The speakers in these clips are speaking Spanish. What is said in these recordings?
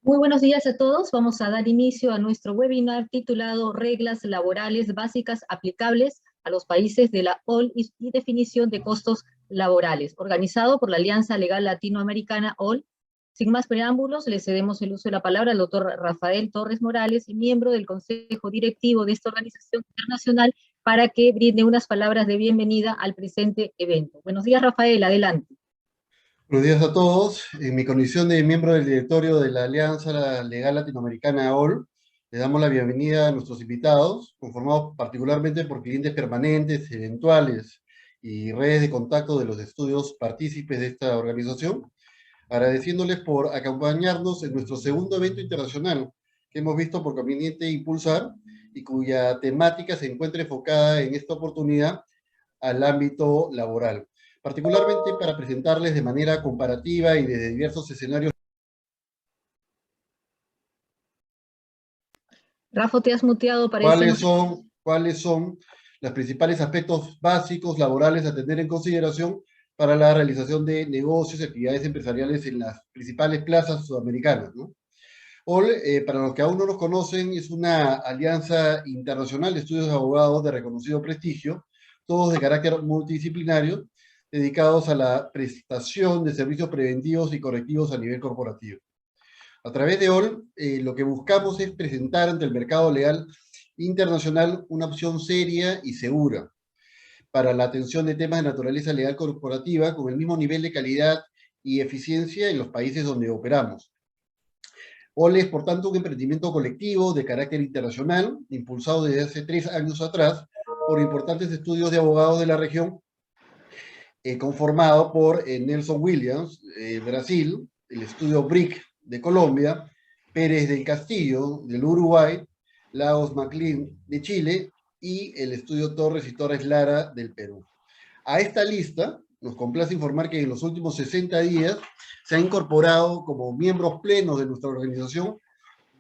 Muy buenos días a todos. Vamos a dar inicio a nuestro webinar titulado Reglas laborales básicas aplicables a los países de la OL y definición de costos laborales, organizado por la Alianza Legal Latinoamericana OL. Sin más preámbulos, le cedemos el uso de la palabra al doctor Rafael Torres Morales, miembro del Consejo Directivo de esta organización internacional, para que brinde unas palabras de bienvenida al presente evento. Buenos días, Rafael, adelante. Buenos días a todos. En mi condición de miembro del directorio de la Alianza Legal Latinoamericana OL, le damos la bienvenida a nuestros invitados, conformados particularmente por clientes permanentes, eventuales y redes de contacto de los estudios partícipes de esta organización, agradeciéndoles por acompañarnos en nuestro segundo evento internacional que hemos visto por conveniente impulsar y cuya temática se encuentra enfocada en esta oportunidad al ámbito laboral, particularmente para presentarles de manera comparativa y desde diversos escenarios. Rafa, te has muteado, parece. ¿Cuáles son los principales aspectos básicos laborales a tener en consideración para la realización de negocios y actividades empresariales en las principales plazas sudamericanas, ¿no? OL, para los que aún no nos conocen, es una alianza internacional de estudios de abogados de reconocido prestigio, todos de carácter multidisciplinario, dedicados a la prestación de servicios preventivos y correctivos a nivel corporativo. A través de OL, lo que buscamos es presentar ante el mercado legal internacional una opción seria y segura para la atención de temas de naturaleza legal corporativa con el mismo nivel de calidad y eficiencia en los países donde operamos. OL es, por tanto, un emprendimiento colectivo de carácter internacional, impulsado desde hace 3 años atrás por importantes estudios de abogados de la región, conformado por Nelson Williams, Brasil, el estudio BRIC de Colombia, Pérez del Castillo, del Uruguay, Lagos MacLean de Chile y el estudio Torres y Torres Lara del Perú. A esta lista nos complace informar que en los últimos 60 días se han incorporado como miembros plenos de nuestra organización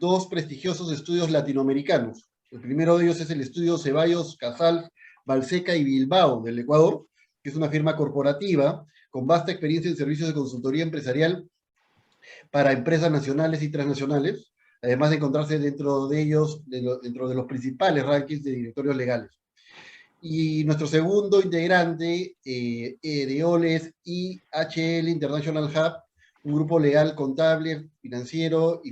2 prestigiosos estudios latinoamericanos. El primero de ellos es el estudio Ceballos, Casals, Balseca y Bilbao del Ecuador, que es una firma corporativa con vasta experiencia en servicios de consultoría empresarial para empresas nacionales y transnacionales, además de encontrarse dentro de ellos, dentro de los principales rankings de directorios legales. Y nuestro segundo integrante de OL es IHL International Hub, un grupo legal, contable, financiero y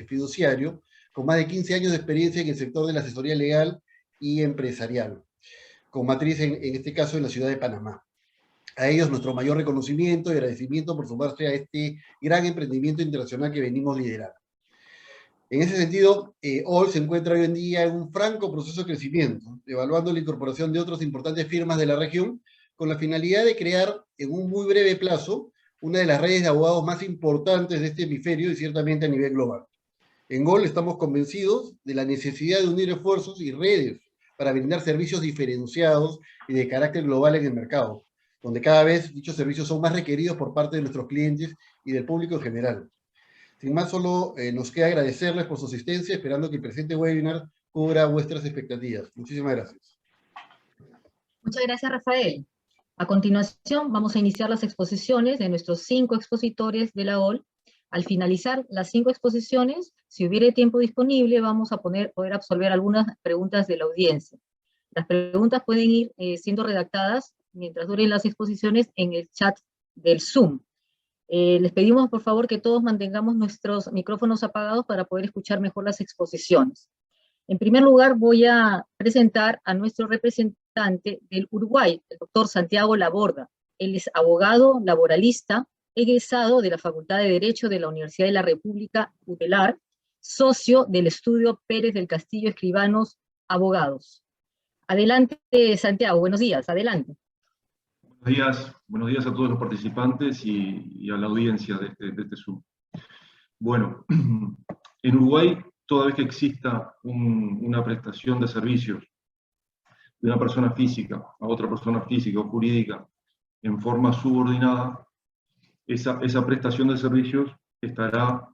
fiduciario, con más de 15 años de experiencia en el sector de la asesoría legal y empresarial, con matriz en este caso en la ciudad de Panamá. A ellos nuestro mayor reconocimiento y agradecimiento por sumarse a este gran emprendimiento internacional que venimos liderando. En ese sentido, OL se encuentra hoy en día en un franco proceso de crecimiento, evaluando la incorporación de otras importantes firmas de la región, con la finalidad de crear en un muy breve plazo una de las redes de abogados más importantes de este hemisferio y ciertamente a nivel global. En OL estamos convencidos de la necesidad de unir esfuerzos y redes para brindar servicios diferenciados y de carácter global en el mercado, donde cada vez dichos servicios son más requeridos por parte de nuestros clientes y del público en general. Sin más, solo nos queda agradecerles por su asistencia, esperando que el presente webinar cubra vuestras expectativas. Muchísimas gracias. Muchas gracias, Rafael. A continuación, vamos a iniciar las exposiciones de nuestros 5 expositores de la OL. Al finalizar las 5 exposiciones, si hubiere tiempo disponible, vamos a poder absolver algunas preguntas de la audiencia. Las preguntas pueden ir siendo redactadas mientras duren las exposiciones en el chat del Zoom. Les pedimos, por favor, que todos mantengamos nuestros micrófonos apagados para poder escuchar mejor las exposiciones. En primer lugar, voy a presentar a nuestro representante del Uruguay, el doctor Santiago Laborda. Él es abogado laboralista, egresado de la Facultad de Derecho de la Universidad de la República UTELAR, socio del estudio Pérez del Castillo Escribanos Abogados. Adelante, Santiago, buenos días, adelante. Buenos días a todos los participantes y a la audiencia de este Zoom. Bueno, en Uruguay, toda vez que exista una prestación de servicios de una persona física a otra persona física o jurídica en forma subordinada, esa prestación de servicios estará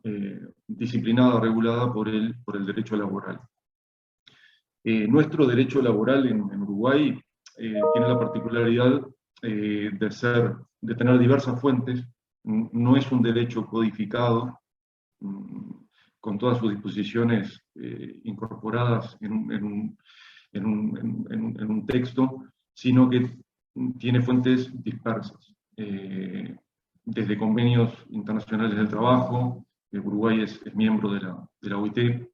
disciplinada, regulada por el derecho laboral. Nuestro derecho laboral en Uruguay tiene la particularidad de tener diversas fuentes, no es un derecho codificado, con todas sus disposiciones incorporadas en un texto, sino que tiene fuentes dispersas, desde convenios internacionales del trabajo. Uruguay es miembro de la OIT,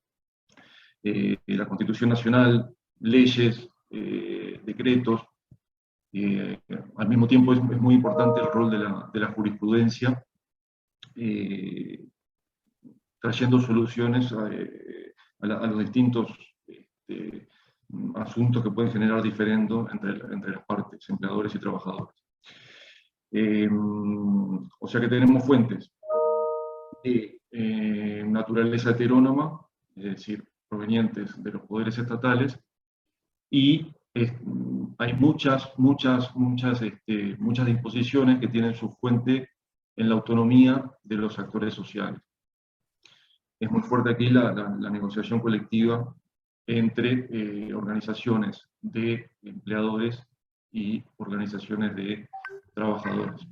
la Constitución Nacional, leyes, decretos. Al mismo tiempo es muy importante el rol de la jurisprudencia, trayendo soluciones a los distintos asuntos que pueden generar diferendo entre las partes, empleadores y trabajadores. O sea que tenemos fuentes de naturaleza heterónoma, es decir, provenientes de los poderes estatales, y hay muchas disposiciones que tienen su fuente en la autonomía de los actores sociales. Es muy fuerte aquí la negociación colectiva entre organizaciones de empleadores y organizaciones de trabajadores.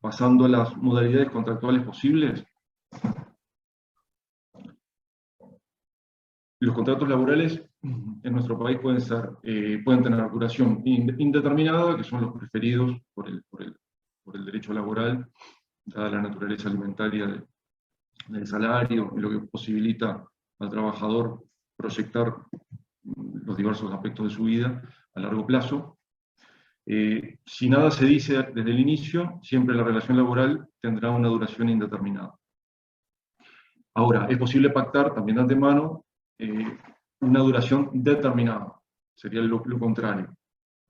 Pasando a las modalidades contractuales posibles, los contratos laborales en nuestro país pueden tener duración indeterminada, que son los preferidos por el derecho laboral, dada la naturaleza alimentaria del salario, y lo que posibilita al trabajador proyectar los diversos aspectos de su vida a largo plazo. Si nada se dice desde el inicio, siempre la relación laboral tendrá una duración indeterminada. Ahora, es posible pactar también de antemano una duración determinada, sería lo contrario.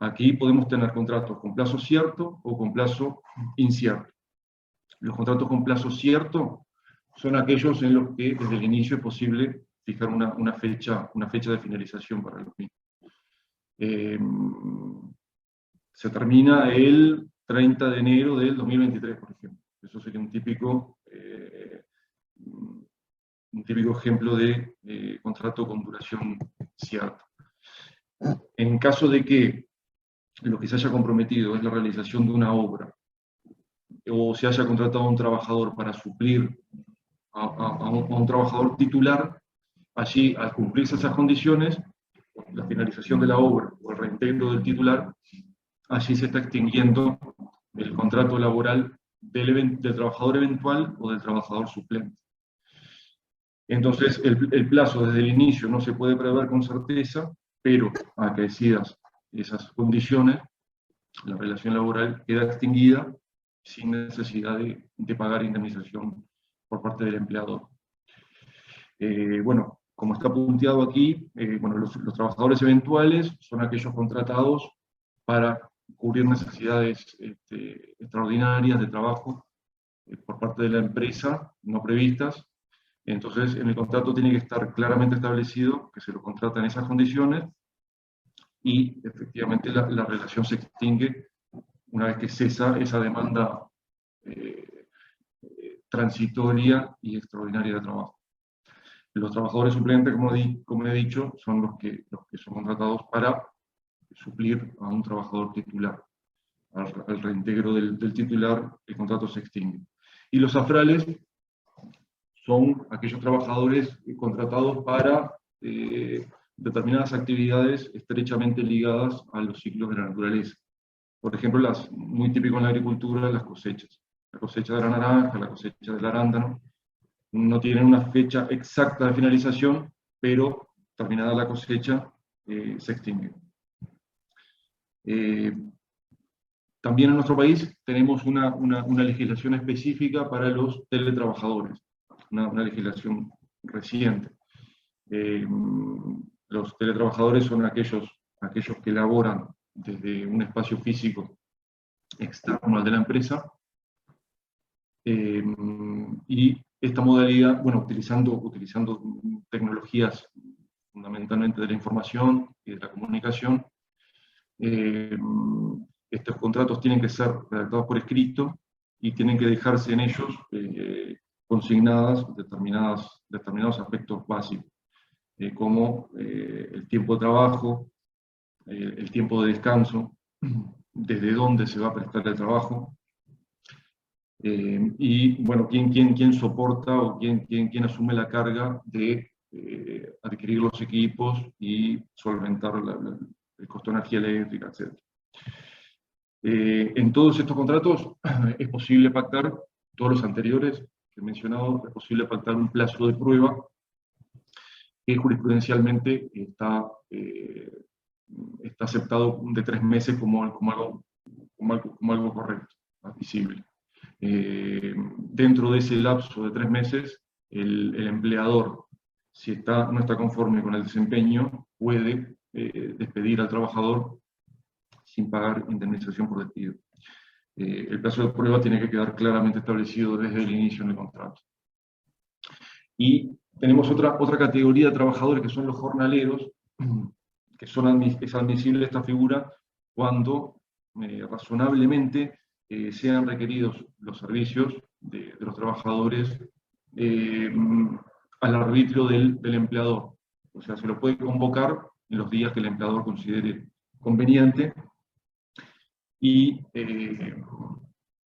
Aquí podemos tener contratos con plazo cierto o con plazo incierto. Los contratos con plazo cierto son aquellos en los que desde el inicio es posible fijar una fecha de finalización para los mismos. Se termina el 30 de enero del 2023, por ejemplo. Eso sería un típico ejemplo de contrato con duración cierta. En caso de que lo que se haya comprometido es la realización de una obra, o se haya contratado a un trabajador para suplir a un trabajador titular, allí, al cumplirse esas condiciones, la finalización de la obra o el reintegro del titular, allí se está extinguiendo el contrato laboral del trabajador eventual o del trabajador suplente. Entonces, el plazo desde el inicio no se puede prever con certeza, pero acaecidas esas condiciones, la relación laboral queda extinguida sin necesidad de pagar indemnización por parte del empleador. Bueno, como está punteado aquí, bueno, los trabajadores eventuales son aquellos contratados para cubrir necesidades extraordinarias de trabajo por parte de la empresa, no previstas. Entonces, en el contrato tiene que estar claramente establecido que se lo contrata en esas condiciones, y efectivamente la relación se extingue una vez que cesa esa demanda transitoria y extraordinaria de trabajo. Los trabajadores suplentes, como he dicho, son los que son contratados para suplir a un trabajador titular. Al reintegro del titular, el contrato se extingue. Y los afrales son aquellos trabajadores contratados para determinadas actividades estrechamente ligadas a los ciclos de la naturaleza. Por ejemplo, muy típico en la agricultura, las cosechas. La cosecha de la naranja, la cosecha del arándano, no tienen una fecha exacta de finalización, pero terminada la cosecha, se extingue. También en nuestro país tenemos una legislación específica para los teletrabajadores, una legislación reciente. Los teletrabajadores son aquellos que laboran desde un espacio físico externo al de la empresa, y esta modalidad, bueno, utilizando tecnologías fundamentalmente de la información y de la comunicación, estos contratos tienen que ser redactados por escrito y tienen que dejarse en ellos consignadas determinados aspectos básicos, como el tiempo de trabajo, el tiempo de descanso, desde dónde se va a prestar el trabajo, Y bueno, ¿quién soporta o quién asume la carga de adquirir los equipos y solventar el costo de energía eléctrica, etc. En todos estos contratos es posible pactar, todos los anteriores que he mencionado, es posible pactar un plazo de prueba que jurisprudencialmente está aceptado de 3 meses como algo correcto, admisible. Dentro de ese lapso de 3 meses, el empleador, si no está conforme con el desempeño, puede despedir al trabajador sin pagar indemnización por despido. El plazo de prueba tiene que quedar claramente establecido desde el inicio del contrato. Y tenemos otra categoría de trabajadores que son los jornaleros, que es admisible esta figura cuando razonablemente sean requeridos los servicios de los trabajadores al arbitrio del empleador. O sea, se lo puede convocar en los días que el empleador considere conveniente y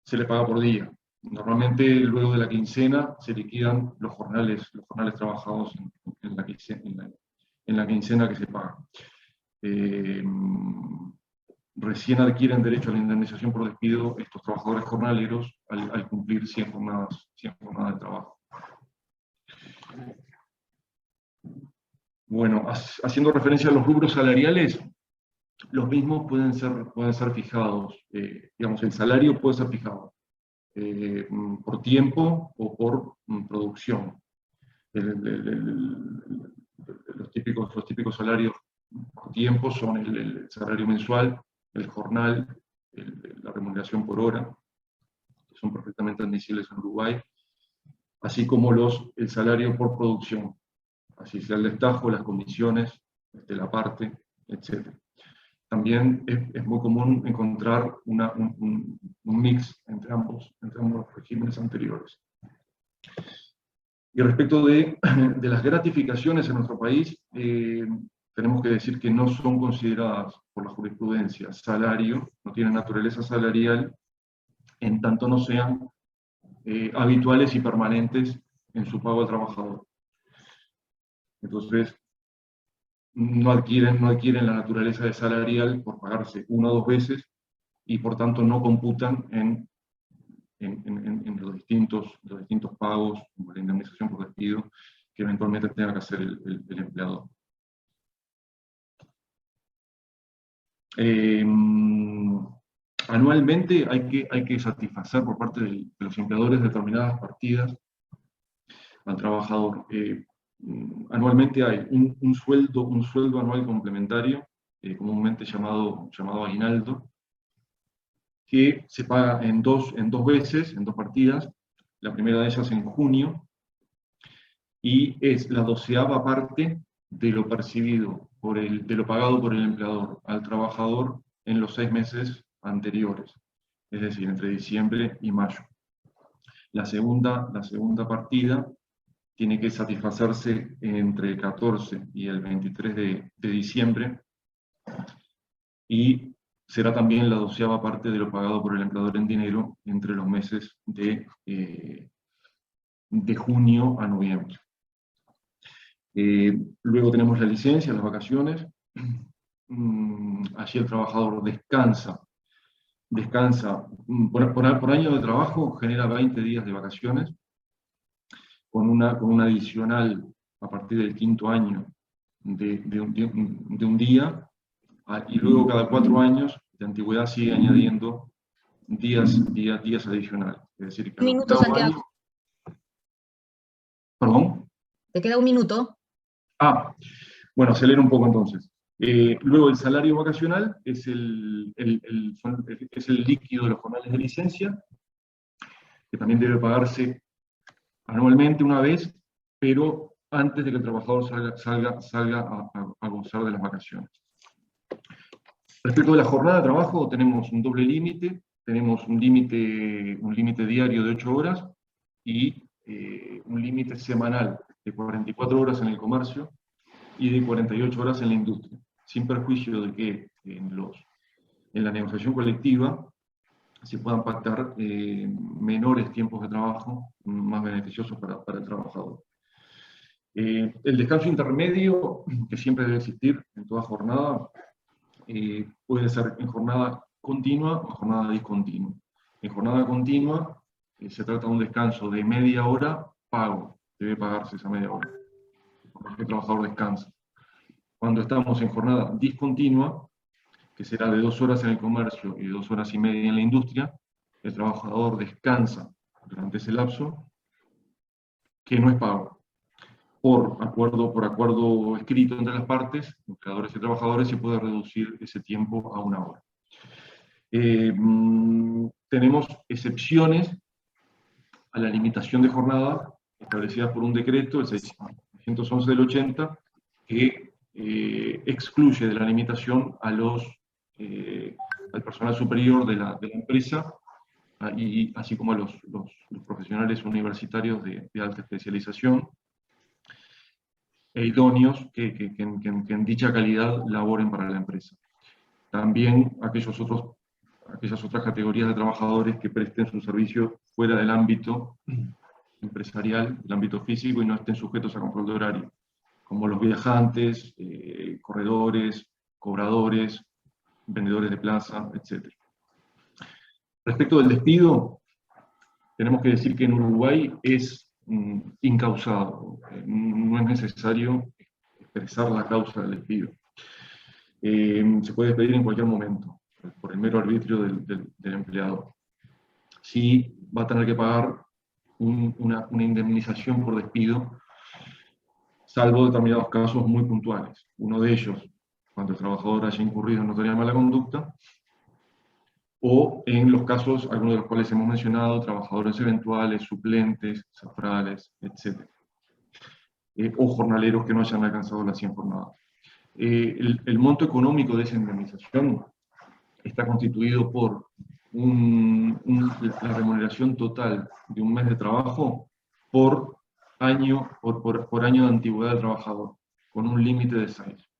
se le paga por día. Normalmente, luego de la quincena, se liquidan los jornales trabajados en la quincena que se paga. Recién adquieren derecho a la indemnización por despido estos trabajadores jornaleros al cumplir 100 jornadas de trabajo. Bueno, haciendo referencia a los rubros salariales, los mismos pueden ser fijados. Digamos, el salario puede ser fijado por tiempo o por producción. Los típicos salarios por tiempo son el salario mensual, el jornal, la remuneración por hora, que son perfectamente admisibles en Uruguay, así como el salario por producción, así sea el destajo, las comisiones, la parte, etc. También es muy común encontrar un mix entre ambos regímenes anteriores. Y respecto de las gratificaciones en nuestro país, tenemos que decir que no son consideradas por la jurisprudencia salario, no tienen naturaleza salarial, en tanto no sean habituales y permanentes en su pago al trabajador. Entonces, no adquieren la naturaleza de salarial por pagarse 1 o 2 veces, y por tanto no computan en los distintos pagos, como la indemnización por despido, que eventualmente tenga que hacer el empleador. Anualmente hay que satisfacer por parte de los empleadores determinadas partidas al trabajador. Anualmente hay un sueldo anual complementario, comúnmente llamado aguinaldo, que se paga en dos veces, en 2 partidas. La primera de ellas en junio, y es la 12ª parte de lo percibido, de lo pagado por el empleador al trabajador en los 6 meses anteriores, es decir, entre diciembre y mayo. La segunda partida tiene que satisfacerse entre el 14 y el 23 de diciembre, y será también la 12ª parte de lo pagado por el empleador en dinero entre los meses de junio a noviembre. Luego tenemos la licencia, las vacaciones. Allí el trabajador descansa. Por año de trabajo genera 20 días de vacaciones, con una adicional a partir del 5º año de un día, y luego cada 4 años de antigüedad sigue añadiendo días adicionales. Es decir, que Un minuto, cada Santiago. año... ¿Perdón? ¿Te queda un minuto? Bueno, acelero un poco entonces. Luego el salario vacacional es el líquido de los jornales de licencia, que también debe pagarse anualmente una vez, pero antes de que el trabajador salga a gozar de las vacaciones. Respecto de la jornada de trabajo, tenemos un doble límite, tenemos un límite diario de 8 horas y un límite semanal de 44 horas en el comercio y de 48 horas en la industria, sin perjuicio de que en la negociación colectiva se puedan pactar menores tiempos de trabajo más beneficiosos para el trabajador. El descanso intermedio, que siempre debe existir en toda jornada, puede ser en jornada continua o en jornada discontinua. En jornada continua se trata de un descanso de media hora pago, debe pagarse esa media hora, porque el trabajador descansa. Cuando estamos en jornada discontinua, que será de 2 horas en el comercio y 2 horas y media en la industria, el trabajador descansa durante ese lapso, que no es pago. Por acuerdo escrito entre las partes, empleadores y trabajadores, se puede reducir ese tiempo a 1 hora. Tenemos excepciones a la limitación de jornada establecidas por un decreto, el 611 del 80, que excluye de la limitación al personal superior de la empresa, y así como a los profesionales universitarios de alta especialización, e idóneos que en dicha calidad laboren para la empresa. También aquellas otras categorías de trabajadores que presten su servicio fuera del ámbito empresarial, del ámbito físico, y no estén sujetos a control de horario, como los viajantes, corredores, cobradores, vendedores de plaza, etc. Respecto del despido, tenemos que decir que en Uruguay es incausado, no es necesario expresar la causa del despido. Se puede despedir en cualquier momento, por el mero arbitrio del empleador. Sí va a tener que pagar una indemnización por despido, salvo determinados casos muy puntuales. Uno de ellos, cuando el trabajador haya incurrido en notoria mala conducta, o en los casos, algunos de los cuales hemos mencionado, trabajadores eventuales, suplentes, centrales, etc. O jornaleros que no hayan alcanzado las 100 jornadas. El monto económico de esa indemnización está constituido por la remuneración total de un mes de trabajo por año de antigüedad del trabajador, con un límite de 6.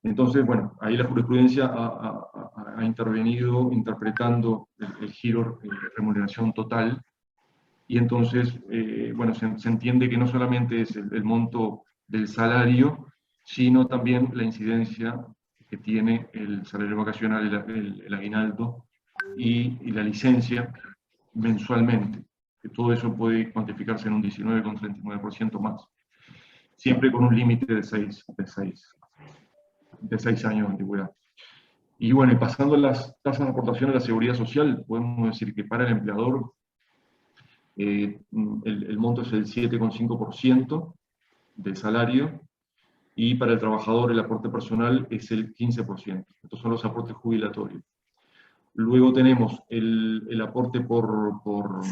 Entonces, bueno, ahí la jurisprudencia ha intervenido interpretando el giro de remuneración total, y entonces, bueno, se entiende que no solamente es el monto del salario, sino también la incidencia que tiene el salario vacacional, el aguinaldo y la licencia mensualmente, que todo eso puede cuantificarse en un 19,39% más, siempre con un límite de 6 años de antigüedad. Y bueno, y pasando a las tasas de aportación a la seguridad social, podemos decir que para el empleador el monto es el 7,5% del salario, y para el trabajador el aporte personal es el 15%. Estos son los aportes jubilatorios. Luego tenemos el aporte por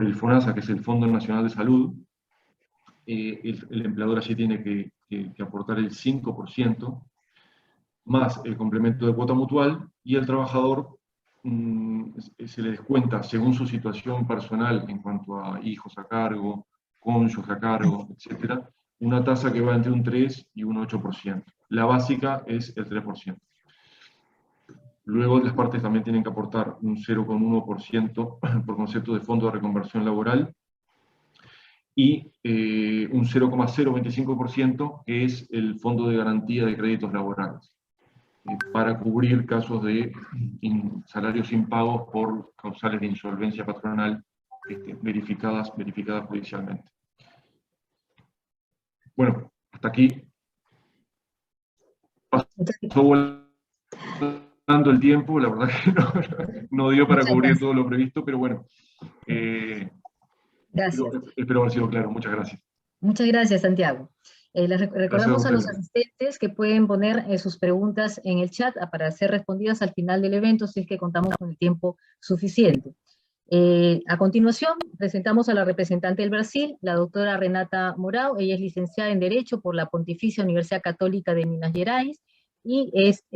el FONASA, que es el Fondo Nacional de Salud. El empleador allí tiene que aportar el 5%, más el complemento de cuota mutual, y el trabajador se le descuenta según su situación personal en cuanto a hijos a cargo, cónyuge a cargo, etc., una tasa que va entre un 3 y un 8%. La básica es el 3%. Luego las partes también tienen que aportar un 0,1% por concepto de fondo de reconversión laboral, y un 0,025% que es el fondo de garantía de créditos laborales, para cubrir casos de salarios impagos por causales de insolvencia patronal verificadas judicialmente. Bueno, hasta aquí. Pasó volando el tiempo, la verdad que no dio para cubrir todo lo previsto, pero bueno. Gracias. Espero haber sido claro. Muchas gracias. Muchas gracias, Santiago. Recordamos a los ustedes. asistentes que pueden poner sus preguntas en el chat para ser respondidas al final del evento, si es que contamos con el tiempo suficiente. A continuación, presentamos a la representante del Brasil, la doctora Renata Morao. Ella es licenciada en Derecho por la Pontificia Universidad Católica de Minas Gerais, y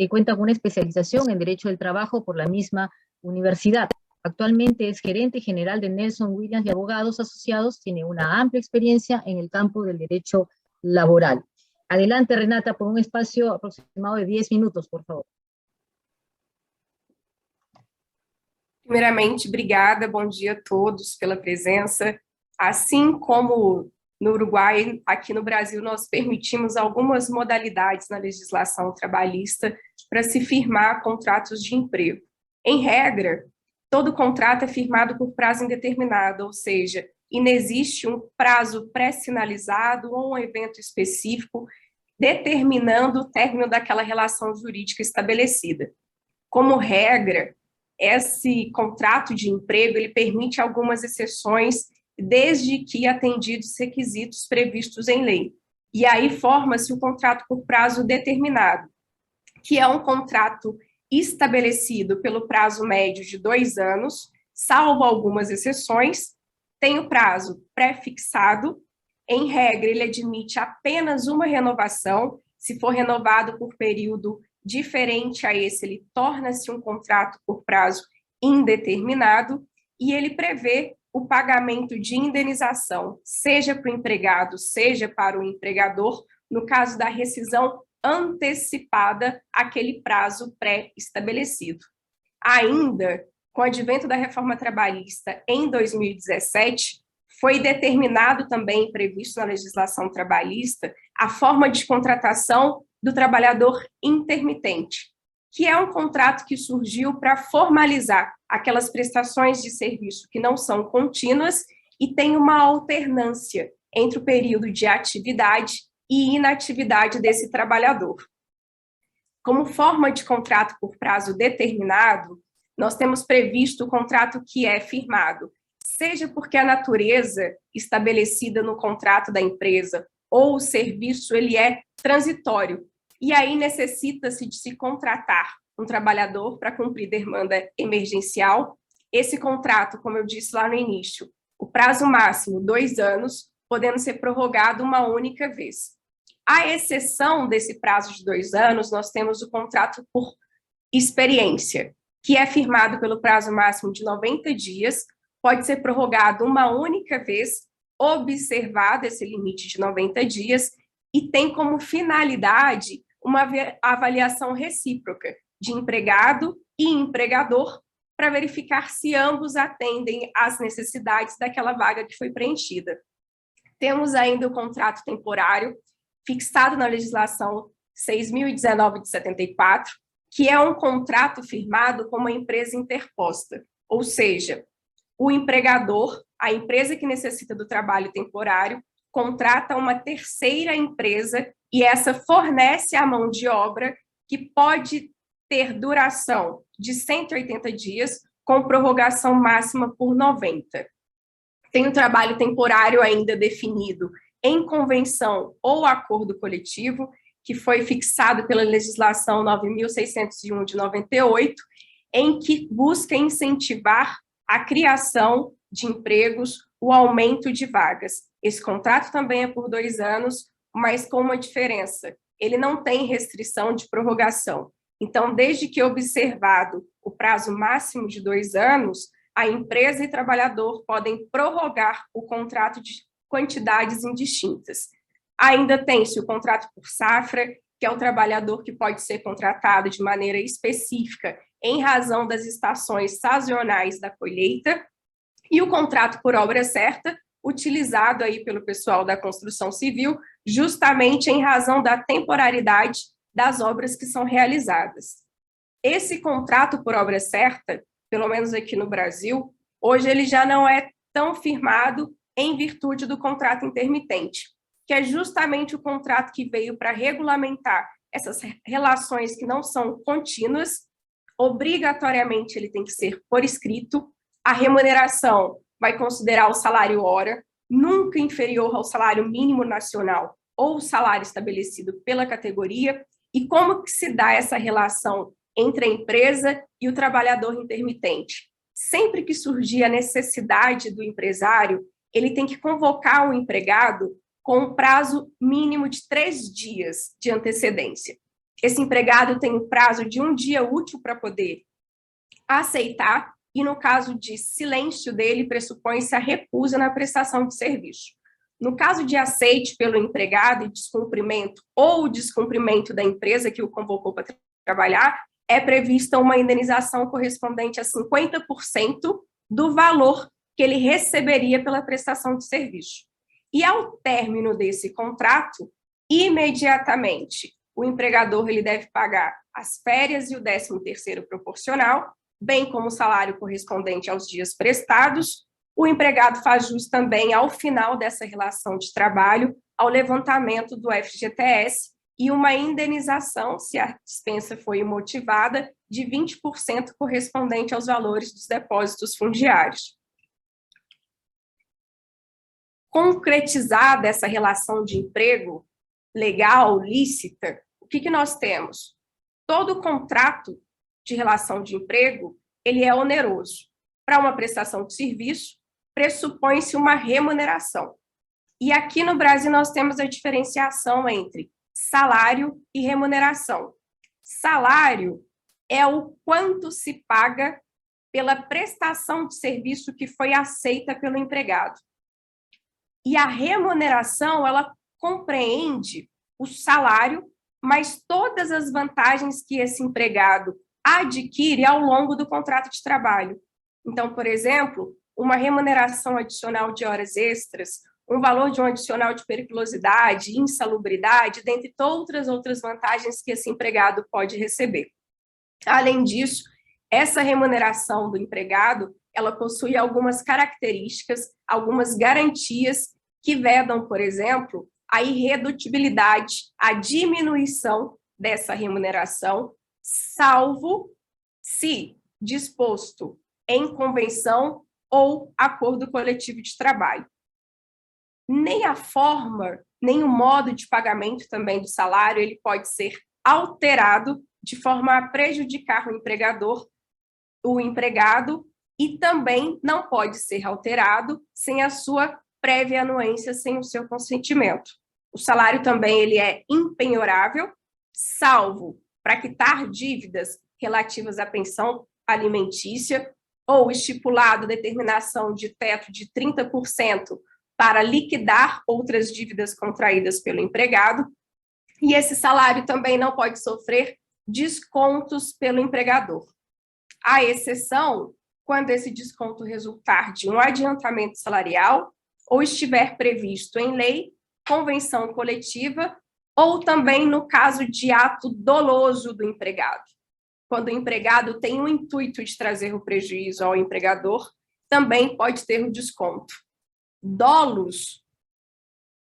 cuenta con una especialización en Derecho del Trabajo por la misma universidad. Actualmente es gerente general de Nelson Williams y Abogados Asociados. Tiene una amplia experiencia en el campo del derecho laboral. Adelante, Renata, por un espacio aproximado de 10 minutos, por favor. Primeiramente, obrigada, bom dia a todos pela presença. Assim como no Uruguai, aqui no Brasil, nós permitimos algumas modalidades na legislação trabalhista para se firmar contratos de emprego. Em regra, todo contrato é firmado por prazo indeterminado, ou seja, inexiste um prazo pré-sinalizado ou um evento específico determinando o término daquela relação jurídica estabelecida. Como regra, esse contrato de emprego ele permite algumas exceções, desde que atendidos os requisitos previstos em lei. E aí forma-se o contrato por prazo determinado, que é um contrato estabelecido pelo prazo médio de 2 anos, salvo algumas exceções, tem o prazo pré-fixado, em regra ele admite apenas uma renovação, se for renovado por período diferente a esse, ele torna-se um contrato por prazo indeterminado, e ele prevê o pagamento de indenização, seja para o empregado, seja para o empregador, no caso da rescisão antecipada àquele prazo pré-estabelecido. Ainda, com o advento da reforma trabalhista em 2017, foi determinado também, previsto na legislação trabalhista, a forma de contratação do trabalhador intermitente, que é um contrato que surgiu para formalizar aquelas prestações de serviço que não são contínuas e tem uma alternância entre o período de atividade e inatividade desse trabalhador. Como forma de contrato por prazo determinado, nós temos previsto o contrato que é firmado, seja porque a natureza estabelecida no contrato da empresa ou o serviço ele é transitório, e aí necessita-se de se contratar um trabalhador para cumprir demanda emergencial. Esse contrato, como eu disse lá no início, o prazo máximo 2 anos, podendo ser prorrogado uma única vez. À exceção desse prazo de 2 anos, nós temos o contrato por experiência, que é firmado pelo prazo máximo de 90 dias, pode ser prorrogado uma única vez, observado esse limite de 90 dias, e tem como finalidade uma avaliação recíproca de empregado e empregador para verificar se ambos atendem às necessidades daquela vaga que foi preenchida. Temos ainda o contrato temporário, fixado na legislação 6.019 de 74, que é um contrato firmado com uma empresa interposta, ou seja, o empregador, a empresa que necessita do trabalho temporário, contrata uma terceira empresa e essa fornece a mão de obra que pode ter duração de 180 dias, com prorrogação máxima por 90. Tem o trabalho temporário ainda definido em convenção ou acordo coletivo, que foi fixado pela legislação 9.601 de 98, em que busca incentivar a criação de empregos, o aumento de vagas. Esse contrato também é por 2 anos, mas com uma diferença. Ele não tem restrição de prorrogação. Então, desde que observado o prazo máximo de 2 anos, a empresa e trabalhador podem prorrogar o contrato de quantidades indistintas. Ainda tem-se o contrato por safra, que é um trabalhador que pode ser contratado de maneira específica em razão das estações sazonais da colheita, e o contrato por obra certa, utilizado aí pelo pessoal da construção civil, justamente em razão da temporalidade das obras que são realizadas. Esse contrato por obra certa, pelo menos aqui no Brasil, hoje ele já não é tão firmado em virtude do contrato intermitente, que é justamente o contrato que veio para regulamentar essas relações que não são contínuas. Obrigatoriamente ele tem que ser por escrito, a remuneração vai considerar o salário hora, nunca inferior ao salário mínimo nacional ou o salário estabelecido pela categoria. E como que se dá essa relação entre a empresa e o trabalhador intermitente? Sempre que surgir a necessidade do empresário, ele tem que convocar o empregado com um prazo mínimo de 3 dias de antecedência. Esse empregado tem um prazo de 1 dia útil para poder aceitar, e no caso de silêncio dele, pressupõe-se a recusa na prestação de serviço. No caso de aceite pelo empregado e descumprimento ou descumprimento da empresa que o convocou para trabalhar, é prevista uma indenização correspondente a 50% do valor que ele receberia pela prestação de serviço. E ao término desse contrato, imediatamente, o empregador ele deve pagar as férias e o 13º proporcional, bem como o salário correspondente aos dias prestados. O empregado faz jus também, ao final dessa relação de trabalho, ao levantamento do FGTS e uma indenização, se a dispensa foi imotivada, de 20% correspondente aos valores dos depósitos fundiários. Concretizada essa relação de emprego legal, lícita, o que nós temos? Todo contrato de relação de emprego, ele é oneroso. Para uma prestação de serviço, pressupõe-se uma remuneração. E aqui no Brasil nós temos a diferenciação entre salário e remuneração. Salário é o quanto se paga pela prestação de serviço que foi aceita pelo empregado. E a remuneração, ela compreende o salário, mas todas as vantagens que esse empregado adquire ao longo do contrato de trabalho. Então, por exemplo, uma remuneração adicional de horas extras, um valor de um adicional de periculosidade, insalubridade, dentre outras vantagens que esse empregado pode receber. Além disso, essa remuneração do empregado, ela possui algumas características, algumas garantias que vedam, por exemplo, a irredutibilidade, a diminuição dessa remuneração, salvo se disposto em convenção ou acordo coletivo de trabalho. Nem a forma, nem o modo de pagamento também do salário, ele pode ser alterado de forma a prejudicar o empregado, e também não pode ser alterado sem a sua prévia anuência, sem o seu consentimento. O salário também ele é impenhorável, salvo para quitar dívidas relativas à pensão alimentícia, ou estipulado determinação de teto de 30% para liquidar outras dívidas contraídas pelo empregado, e esse salário também não pode sofrer descontos pelo empregador. À exceção, quando esse desconto resultar de um adiantamento salarial ou estiver previsto em lei, convenção coletiva, ou também no caso de ato doloso do empregado. Quando o empregado tem o intuito de trazer o prejuízo ao empregador, também pode ter o desconto. Dolos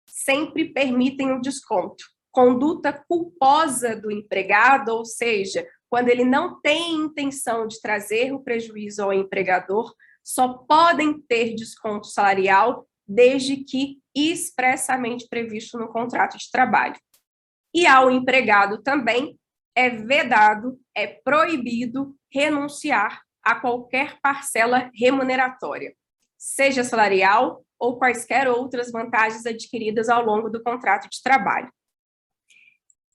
sempre permitem o desconto. Conduta culposa do empregado, ou seja, quando ele não tem intenção de trazer o prejuízo ao empregador, só podem ter desconto salarial desde que expressamente previsto no contrato de trabalho. E ao empregado também é vedado, é proibido renunciar a qualquer parcela remuneratória, seja salarial ou quaisquer outras vantagens adquiridas ao longo do contrato de trabalho.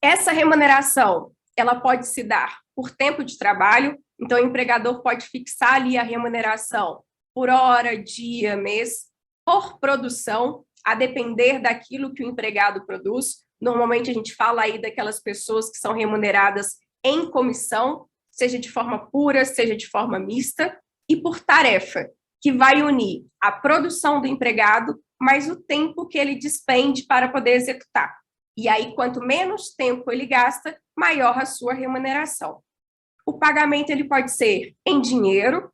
Essa remuneração, ela pode se dar por tempo de trabalho, então o empregador pode fixar ali a remuneração por hora, dia, mês, por produção, a depender daquilo que o empregado produz. Normalmente a gente fala aí daquelas pessoas que são remuneradas em comissão, seja de forma pura, seja de forma mista, e por tarefa, que vai unir a produção do empregado, mais o tempo que ele despende para poder executar. E aí, quanto menos tempo ele gasta, maior a sua remuneração. O pagamento ele pode ser em dinheiro,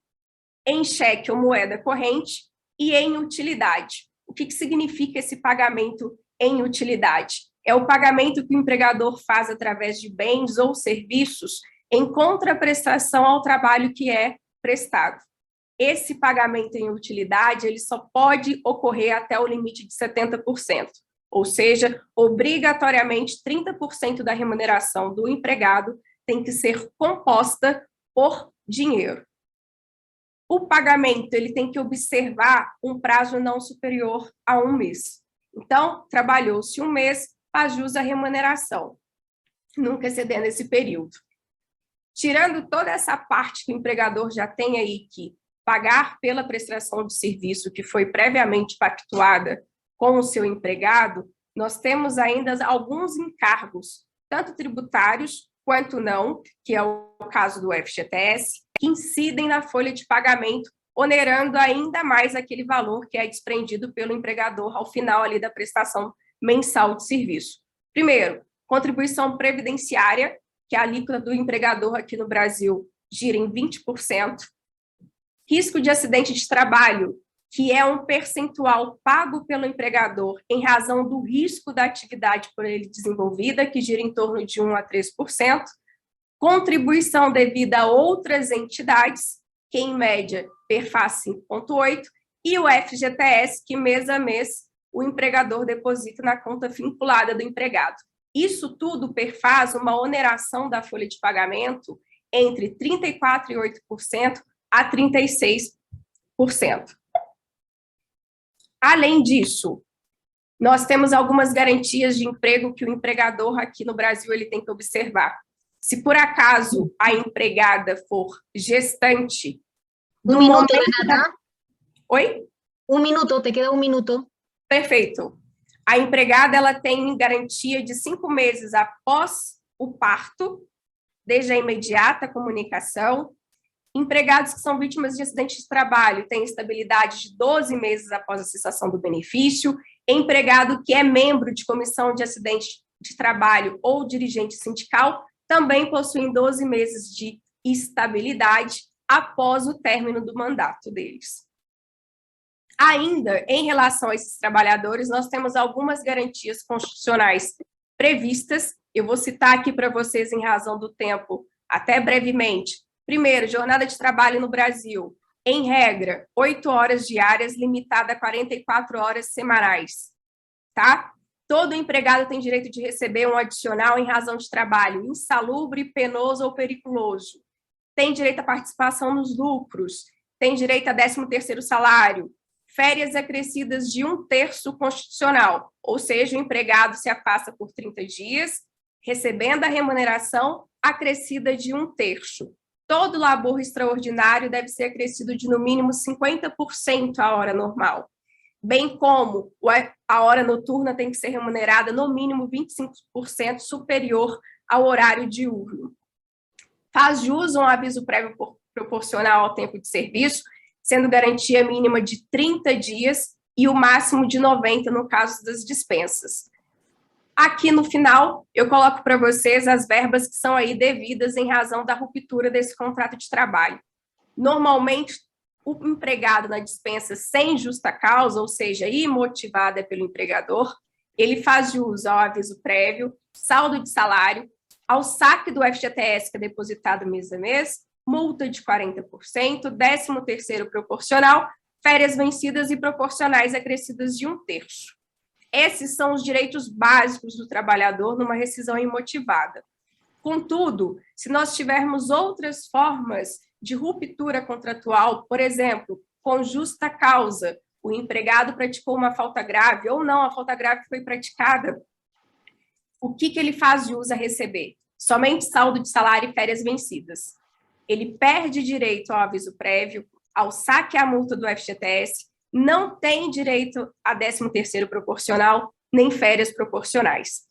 em cheque ou moeda corrente e em utilidade. O que significa esse pagamento em utilidade? É o pagamento que o empregador faz através de bens ou serviços em contraprestação ao trabalho que é prestado. Esse pagamento em utilidade ele só pode ocorrer até o limite de 70%, ou seja, obrigatoriamente 30% da remuneração do empregado tem que ser composta por dinheiro. O pagamento ele tem que observar um prazo não superior a 1 mês. Então, trabalhou-se 1 mês, faz jus à remuneração, nunca excedendo esse período. Tirando toda essa parte que o empregador já tem aí que pagar pela prestação de serviço que foi previamente pactuada com o seu empregado, nós temos ainda alguns encargos, tanto tributários quanto não, que é o caso do FGTS, que incidem na folha de pagamento, onerando ainda mais aquele valor que é desprendido pelo empregador ao final ali da prestação mensal de serviço. Primeiro, contribuição previdenciária, que a alíquota do empregador aqui no Brasil gira em 20%. Risco de acidente de trabalho, que é um percentual pago pelo empregador em razão do risco da atividade por ele desenvolvida, que gira em torno de 1 a 3%. Contribuição devida a outras entidades, que em média perfaz 5,8%, e o FGTS, que mês a mês o empregador deposita na conta vinculada do empregado. Isso tudo perfaz uma oneração da folha de pagamento entre 34,8% a 36%. Além disso, nós temos algumas garantias de emprego que o empregador aqui no Brasil ele tem que observar. Se por acaso a empregada for gestante... Um minuto, Renata. Oi? Um minuto, te queda um minuto. Perfeito. A empregada ela tem garantia de 5 meses após o parto, desde a imediata comunicação. Empregados que são vítimas de acidente de trabalho têm estabilidade de 12 meses após a cessação do benefício. Empregado que é membro de comissão de acidente de trabalho ou dirigente sindical também possuem 12 meses de estabilidade após o término do mandato deles. Ainda, em relação a esses trabalhadores, nós temos algumas garantias constitucionais previstas. Eu vou citar aqui para vocês, em razão do tempo, até brevemente. Primeiro, jornada de trabalho no Brasil, em regra, 8 horas diárias, limitada a 44 horas semanais, tá? Todo empregado tem direito de receber um adicional em razão de trabalho insalubre, penoso ou periculoso. Tem direito à participação nos lucros, tem direito a 13º salário, férias acrescidas de 1/3 constitucional, ou seja, o empregado se afasta por 30 dias, recebendo a remuneração acrescida de 1/3. Todo labor extraordinário deve ser acrescido de, no mínimo, 50% à hora normal, bem como a hora noturna tem que ser remunerada, no mínimo, 25% superior ao horário diurno. Faz jus a um aviso prévio proporcional ao tempo de serviço, sendo garantia mínima de 30 dias e o máximo de 90 no caso das dispensas. Aqui no final, eu coloco para vocês as verbas que são aí devidas em razão da ruptura desse contrato de trabalho. Normalmente, o empregado na dispensa sem justa causa, ou seja, imotivada pelo empregador, ele faz jus ao aviso prévio, saldo de salário, ao saque do FGTS que é depositado mês a mês, multa de 40%, 13º proporcional, férias vencidas e proporcionais acrescidas de 1/3. Esses são os direitos básicos do trabalhador numa rescisão imotivada. Contudo, se nós tivermos outras formas de ruptura contratual, por exemplo, com justa causa, o empregado praticou uma falta grave ou não, a falta grave foi praticada, o que ele faz jus a receber? Somente saldo de salário e férias vencidas. Ele perde direito ao aviso prévio, ao saque à multa do FGTS, não tem direito a 13º proporcional, nem férias proporcionais.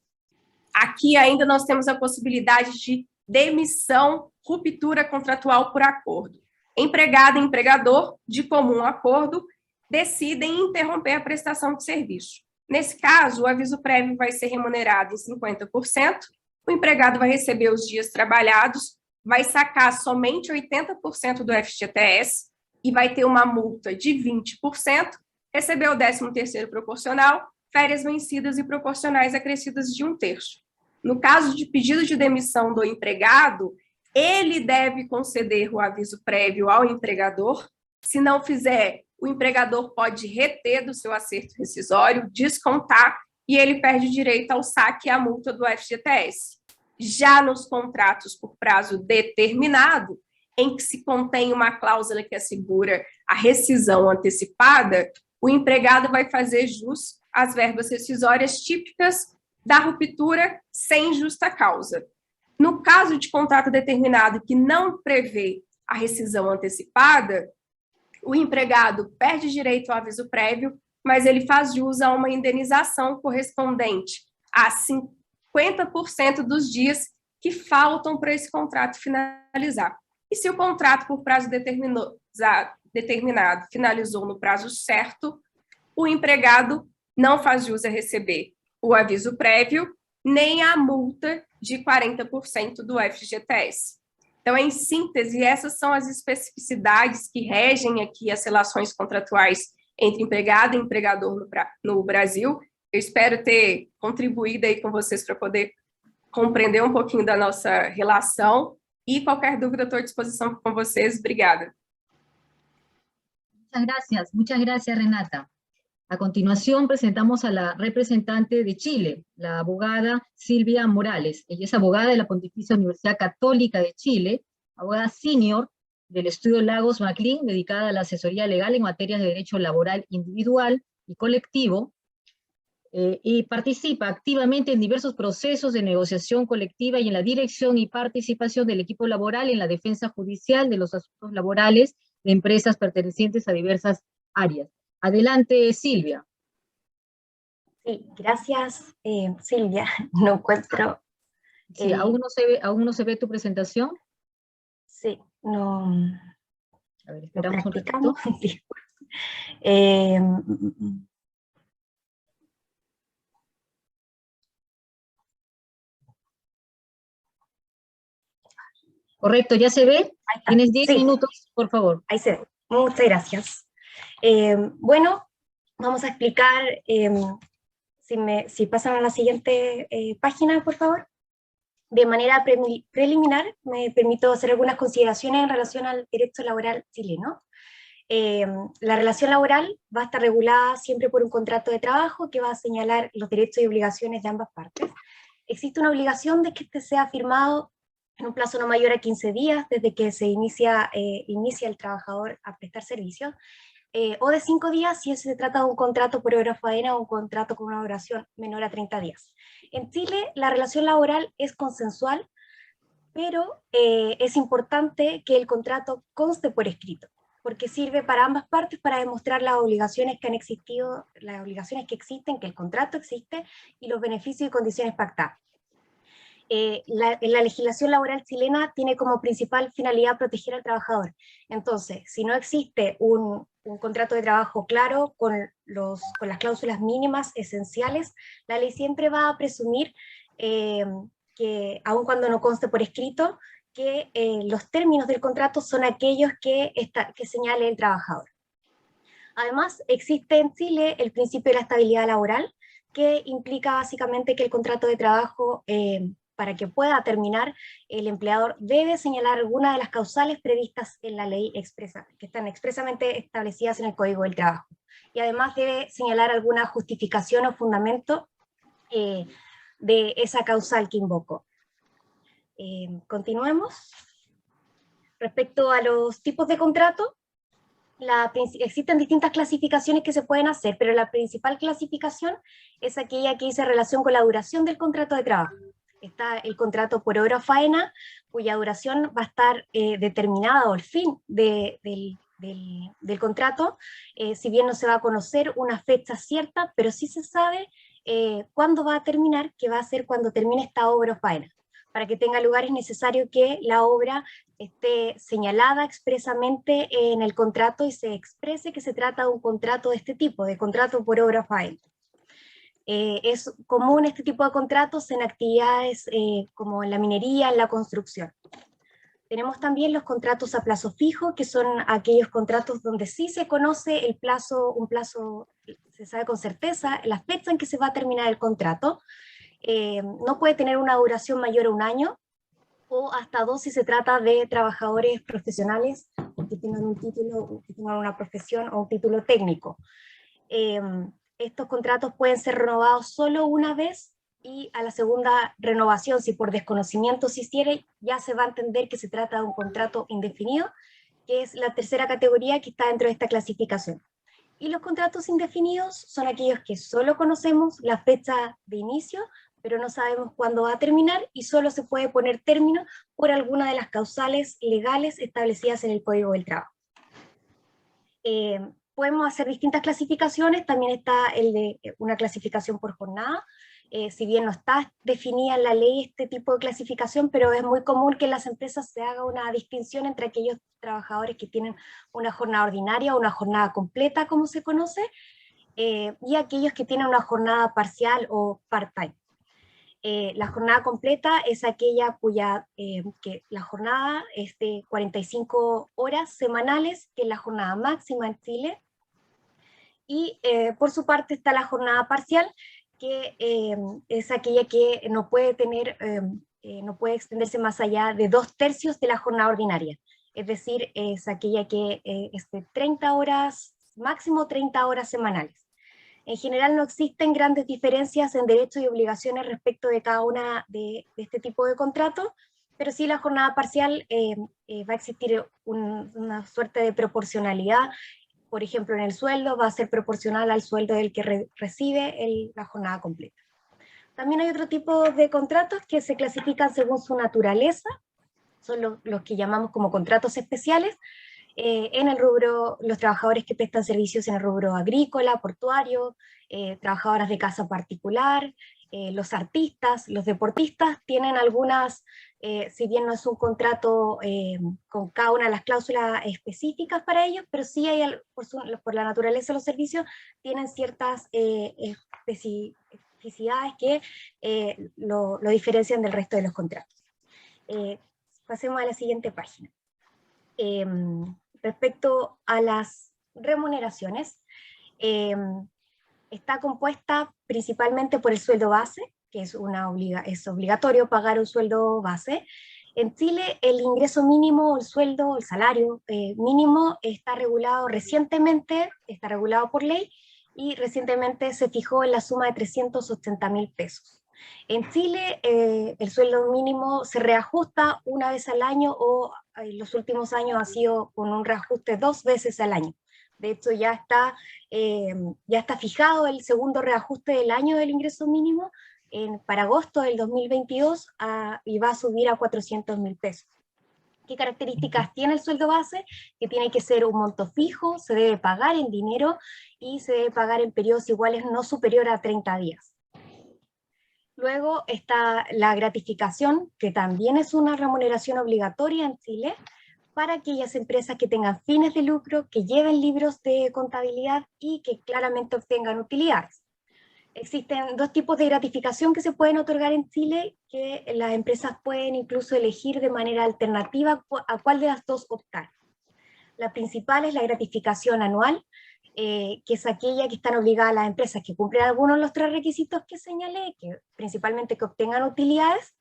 Aqui ainda nós temos a possibilidade de demissão, ruptura contratual por acordo. Empregado e empregador, de comum acordo, decidem interromper a prestação de serviço. Nesse caso, o aviso prévio vai ser remunerado em 50%, o empregado vai receber os dias trabalhados, vai sacar somente 80% do FGTS e vai ter uma multa de 20%, recebeu o 13º proporcional, férias vencidas e proporcionais acrescidas de 1/3. No caso de pedido de demissão do empregado, ele deve conceder o aviso prévio ao empregador. Se não fizer, o empregador pode reter do seu acerto rescisório, descontar, e ele perde direito ao saque e à multa do FGTS. Já nos contratos por prazo determinado, em que se contém uma cláusula que assegura a rescisão antecipada, o empregado vai fazer jus às verbas rescisórias típicas da ruptura sem justa causa. No caso de contrato determinado que não prevê a rescisão antecipada, o empregado perde direito ao aviso prévio, mas ele faz jus a uma indenização correspondente a 50% dos dias que faltam para esse contrato finalizar. E se o contrato por prazo determinado finalizou no prazo certo, o empregado não faz jus a receber o aviso prévio, nem a multa de 40% do FGTS. Então, em síntese, essas são as especificidades que regem aqui as relações contratuais entre empregado e empregador no Brasil. Eu espero ter contribuído aí com vocês para poder compreender um pouquinho da nossa relação, e qualquer dúvida estou à disposição com vocês. Obrigada. Muchas gracias, Renata. A continuación presentamos a la representante de Chile, la abogada Silvia Morales. Ella es abogada de la Pontificia Universidad Católica de Chile, abogada senior del estudio Lagos McLean, dedicada a la asesoría legal en materias de derecho laboral individual y colectivo, y participa activamente en diversos procesos de negociación colectiva y en la dirección y participación del equipo laboral en la defensa judicial de los asuntos laborales de empresas pertenecientes a diversas áreas. Adelante, Silvia. Sí, gracias, Silvia. No encuentro... Sí, ¿aún no se ve tu presentación? Sí, no... A ver, esperamos un ratito. Correcto, ¿ya se ve? Tienes 10 minutos, por favor. Ahí se ve. Muchas gracias. Bueno, vamos a explicar, si pasan a la siguiente página, por favor. De manera preliminar, me permito hacer algunas consideraciones en relación al derecho laboral chileno. La relación laboral va a estar regulada siempre por un contrato de trabajo que va a señalar los derechos y obligaciones de ambas partes. Existe una obligación de que este sea firmado en un plazo no mayor a 15 días desde que se inicia el trabajador a prestar servicios, o de 5 días si se trata de un contrato por hora faena o un contrato con una duración menor a 30 días. En Chile la relación laboral es consensual, pero es importante que el contrato conste por escrito, porque sirve para ambas partes para demostrar las obligaciones que han existido, las obligaciones que existen, que el contrato existe, y los beneficios y condiciones pactadas. La legislación laboral chilena tiene como principal finalidad proteger al trabajador. Entonces, si no existe un contrato de trabajo claro con las cláusulas mínimas esenciales, la ley siempre va a presumir que, aun cuando no conste por escrito, que los términos del contrato son aquellos que señale el trabajador. Además, existe en Chile el principio de la estabilidad laboral, que implica básicamente que el contrato de trabajo, para que pueda terminar, el empleador debe señalar alguna de las causales previstas en la ley expresa, que están expresamente establecidas en el Código del Trabajo. Y además debe señalar alguna justificación o fundamento de esa causal que invocó. Continuemos. Respecto a los tipos de contrato, existen distintas clasificaciones que se pueden hacer, pero la principal clasificación es aquella que dice relación con la duración del contrato de trabajo. Está el contrato por hora faena, cuya duración va a estar determinada, o el fin del contrato, si bien no se va a conocer una fecha cierta, pero sí se sabe cuándo va a terminar, que va a ser cuando termine esta obra o faena. Para que tenga lugar es necesario que la obra esté señalada expresamente en el contrato y se exprese que se trata de un contrato de este tipo, de contrato por obra o faena. Es común este tipo de contratos en actividades como en la minería, en la construcción. Tenemos también los contratos a plazo fijo, que son aquellos contratos donde sí se conoce el plazo, se sabe con certeza la fecha en que se va a terminar el contrato. No puede tener una duración mayor a 1 año, o hasta 2 si se trata de trabajadores profesionales que tengan un título, que tengan una profesión o un título técnico. Estos contratos pueden ser renovados solo una vez, y a la segunda renovación, si por desconocimiento se hiciere, ya se va a entender que se trata de un contrato indefinido, que es la tercera categoría que está dentro de esta clasificación. Y los contratos indefinidos son aquellos que solo conocemos la fecha de inicio, pero no sabemos cuándo va a terminar, y solo se puede poner término por alguna de las causales legales establecidas en el Código del Trabajo. Podemos hacer distintas clasificaciones, también está una clasificación por jornada, si bien no está definida en la ley este tipo de clasificación, pero es muy común que en las empresas se haga una distinción entre aquellos trabajadores que tienen una jornada ordinaria o una jornada completa, como se conoce, y aquellos que tienen una jornada parcial o part-time. La jornada completa es aquella que la jornada es de 45 horas semanales, que es la jornada máxima en Chile, y por su parte está la jornada parcial, que es aquella que no puede no puede extenderse más allá de 2/3 de la jornada ordinaria, es decir, es aquella que es de 30 horas, máximo 30 horas semanales. En general no existen grandes diferencias en derechos y obligaciones respecto de cada una de este tipo de contratos, pero sí la jornada parcial va a existir una suerte de proporcionalidad. Por ejemplo, en el sueldo va a ser proporcional al sueldo del que recibe la jornada completa. También hay otro tipo de contratos que se clasifican según su naturaleza, son los que llamamos como contratos especiales, en el rubro, los trabajadores que prestan servicios en el rubro agrícola, portuario, trabajadoras de casa particular, los artistas, los deportistas tienen algunas, si bien no es un contrato con cada una de las cláusulas específicas para ellos, pero sí hay, por la naturaleza de los servicios, tienen ciertas especificidades que lo diferencian del resto de los contratos. Pasemos a la siguiente página. Respecto a las remuneraciones, está compuesta principalmente por el sueldo base, que es obligatorio pagar un sueldo base. En Chile el ingreso mínimo, el sueldo, el salario mínimo está regulado recientemente, está regulado por ley, y recientemente se fijó en la suma de 380.000 pesos. En Chile el sueldo mínimo se reajusta una vez al año, o en los últimos años ha sido con un reajuste 2 veces al año. De hecho ya está fijado el segundo reajuste del año del ingreso mínimo para agosto del 2022 y va a subir a 400.000 pesos. ¿Qué características tiene el sueldo base? Que tiene que ser un monto fijo, se debe pagar en dinero y se debe pagar en periodos iguales no superior a 30 días. Luego está la gratificación, que también es una remuneración obligatoria en Chile para aquellas empresas que tengan fines de lucro, que lleven libros de contabilidad y que claramente obtengan utilidades. Existen 2 tipos de gratificación que se pueden otorgar en Chile, que las empresas pueden incluso elegir de manera alternativa a cuál de las 2 optar. La principal es la gratificación anual, que es aquella que están obligadas las empresas que cumplen algunos de los 3 requisitos que señalé, que principalmente que obtengan utilidades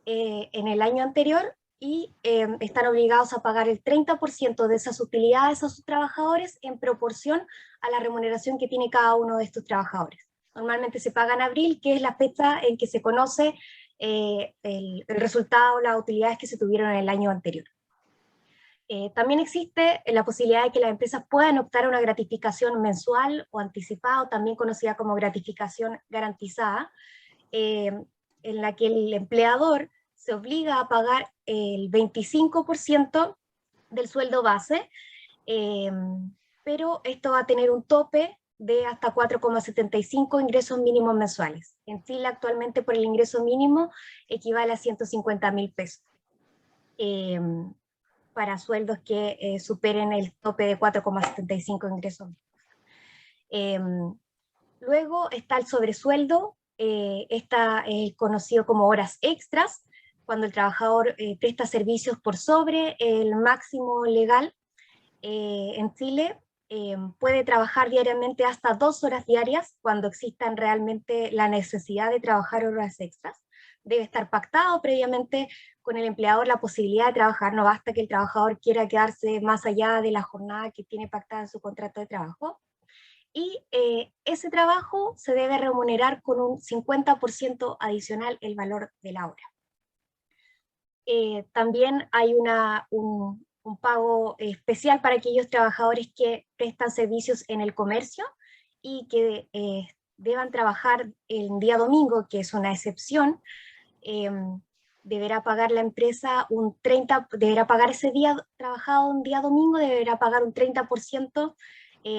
en el año anterior, y están obligados a pagar el 30% de esas utilidades a sus trabajadores en proporción a la remuneración que tiene cada uno de estos trabajadores. Normalmente se paga en abril, que es la fecha en que se conoce el resultado, las utilidades que se tuvieron en el año anterior. También existe la posibilidad de que las empresas puedan optar a una gratificación mensual o anticipada, o también conocida como gratificación garantizada, en la que el empleador se obliga a pagar el 25% del sueldo base, pero esto va a tener un tope de hasta 4,75 ingresos mínimos mensuales. En Chile actualmente por el ingreso mínimo equivale a 150.000 pesos. Para sueldos que superen el tope de 4,75 ingresos. Luego está el sobresueldo, está conocido como horas extras, cuando el trabajador presta servicios por sobre el máximo legal. En Chile puede trabajar diariamente hasta 2 horas diarias cuando existan realmente la necesidad de trabajar horas extras. Debe estar pactado previamente con el empleador la posibilidad de trabajar, no basta que el trabajador quiera quedarse más allá de la jornada que tiene pactada en su contrato de trabajo. Y ese trabajo se debe remunerar con un 50% adicional el valor de la hora. También hay un pago especial para aquellos trabajadores que prestan servicios en el comercio y que deban trabajar el día domingo, que es una excepción. Deberá pagar la empresa deberá pagar ese día trabajado, un día domingo, deberá pagar un 30%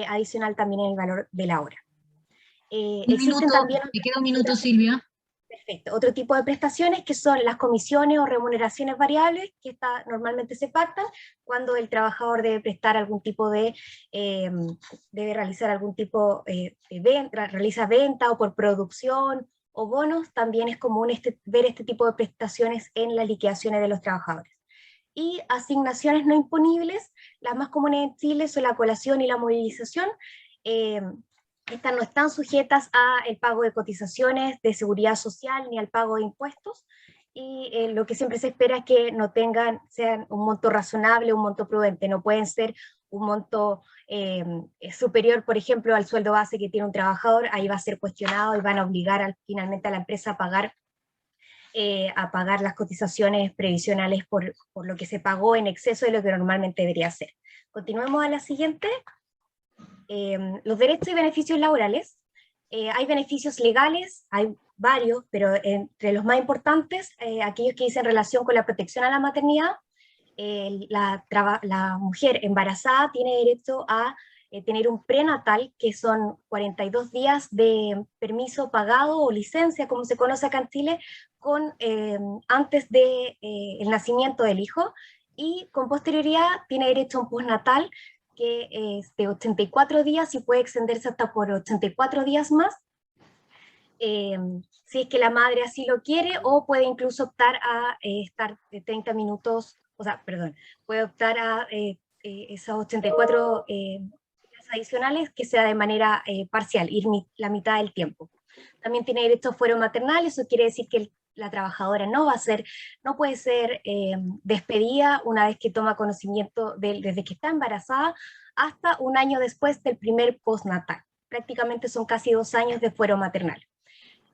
adicional también en el valor de la hora. Existen también... Me queda un minuto, Silvia. Perfecto. Otro tipo de prestaciones que son las comisiones o remuneraciones variables, que normalmente se pactan cuando el trabajador debe prestar algún tipo de, debe realizar algún tipo de venta, realiza venta o por producción o bonos. También es común ver este tipo de prestaciones en las liquidaciones de los trabajadores. Y asignaciones no imponibles, las más comunes en Chile son la colación y la movilización. Estas no están sujetas al pago de cotizaciones de seguridad social ni al pago de impuestos, y lo que siempre se espera es que no sean un monto razonable, un monto prudente. No pueden ser un monto superior, por ejemplo, al sueldo base que tiene un trabajador. Ahí va a ser cuestionado y van a obligar finalmente a la empresa a pagar las cotizaciones previsionales por lo que se pagó en exceso de lo que normalmente debería ser. Continuemos a la siguiente. Los derechos y beneficios laborales. Hay beneficios legales, hay varios, pero entre los más importantes, aquellos que dicen relación con la protección a la maternidad. La mujer embarazada tiene derecho a tener un prenatal, que son 42 días de permiso pagado o licencia, como se conoce acá en Chile, antes del nacimiento del hijo, y con posterioridad tiene derecho a un postnatal, que es de 84 días y puede extenderse hasta por 84 días más, si es que la madre así lo quiere, o puede incluso optar a estar 30 minutos, puede optar a esos 84 días adicionales que sea de manera parcial, ir la mitad del tiempo. También tiene derecho a fuero maternal. Eso quiere decir que la trabajadora no puede ser despedida una vez que toma conocimiento desde que está embarazada hasta un año después del primer postnatal. Prácticamente son casi 2 años de fuero maternal.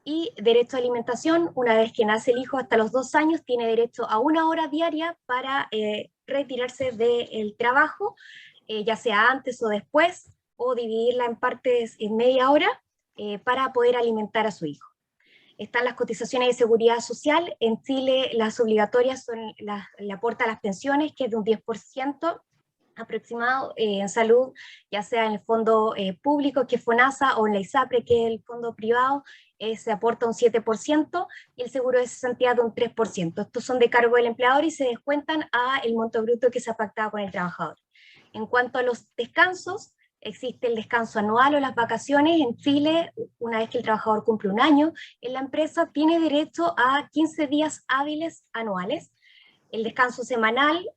Y derecho a alimentación: una vez que nace el hijo hasta los 2 años, tiene derecho a 1 hora diaria para retirarse del trabajo, ya sea antes o después, o dividirla en partes en media hora, para poder alimentar a su hijo. Están las cotizaciones de seguridad social. En Chile las obligatorias son el aporte a las pensiones, que es de un 10% aproximado, en salud, ya sea en el fondo público, que es FONASA, o en la ISAPRE, que es el fondo privado, se aporta un 7%, y el seguro de cesantía de un 3%. Estos son de cargo del empleador y se descuentan el monto bruto que se ha pactado con el trabajador. En cuanto a los descansos, existe el descanso anual o las vacaciones. En Chile, una vez que el trabajador cumple 1 año en la empresa, tiene derecho a 15 días hábiles anuales. El descanso semanal,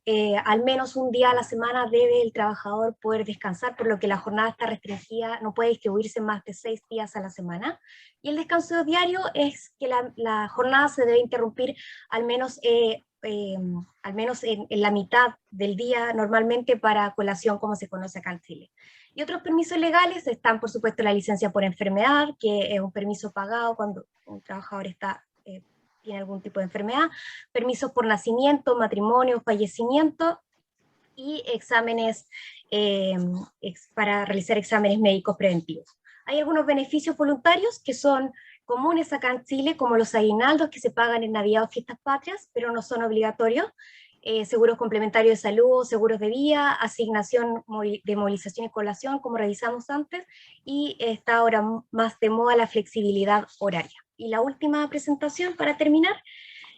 al menos un día a la semana debe el trabajador poder descansar, por lo que la jornada está restringida, no puede distribuirse más de 6 días a la semana. Y el descanso diario es que la jornada se debe interrumpir al menos en la mitad del día, normalmente para colación, como se conoce acá en Chile. Y otros permisos legales están, por supuesto, la licencia por enfermedad, que es un permiso pagado cuando un trabajador tiene algún tipo de enfermedad, permisos por nacimiento, matrimonio, fallecimiento, y exámenes para realizar exámenes médicos preventivos. Hay algunos beneficios voluntarios que son comunes acá en Chile, como los aguinaldos que se pagan en Navidad o Fiestas Patrias, pero no son obligatorios, seguros complementarios de salud, seguros de vida, asignación de movilización y colación, como revisamos antes, y está ahora más de moda la flexibilidad horaria. Y la última presentación para terminar.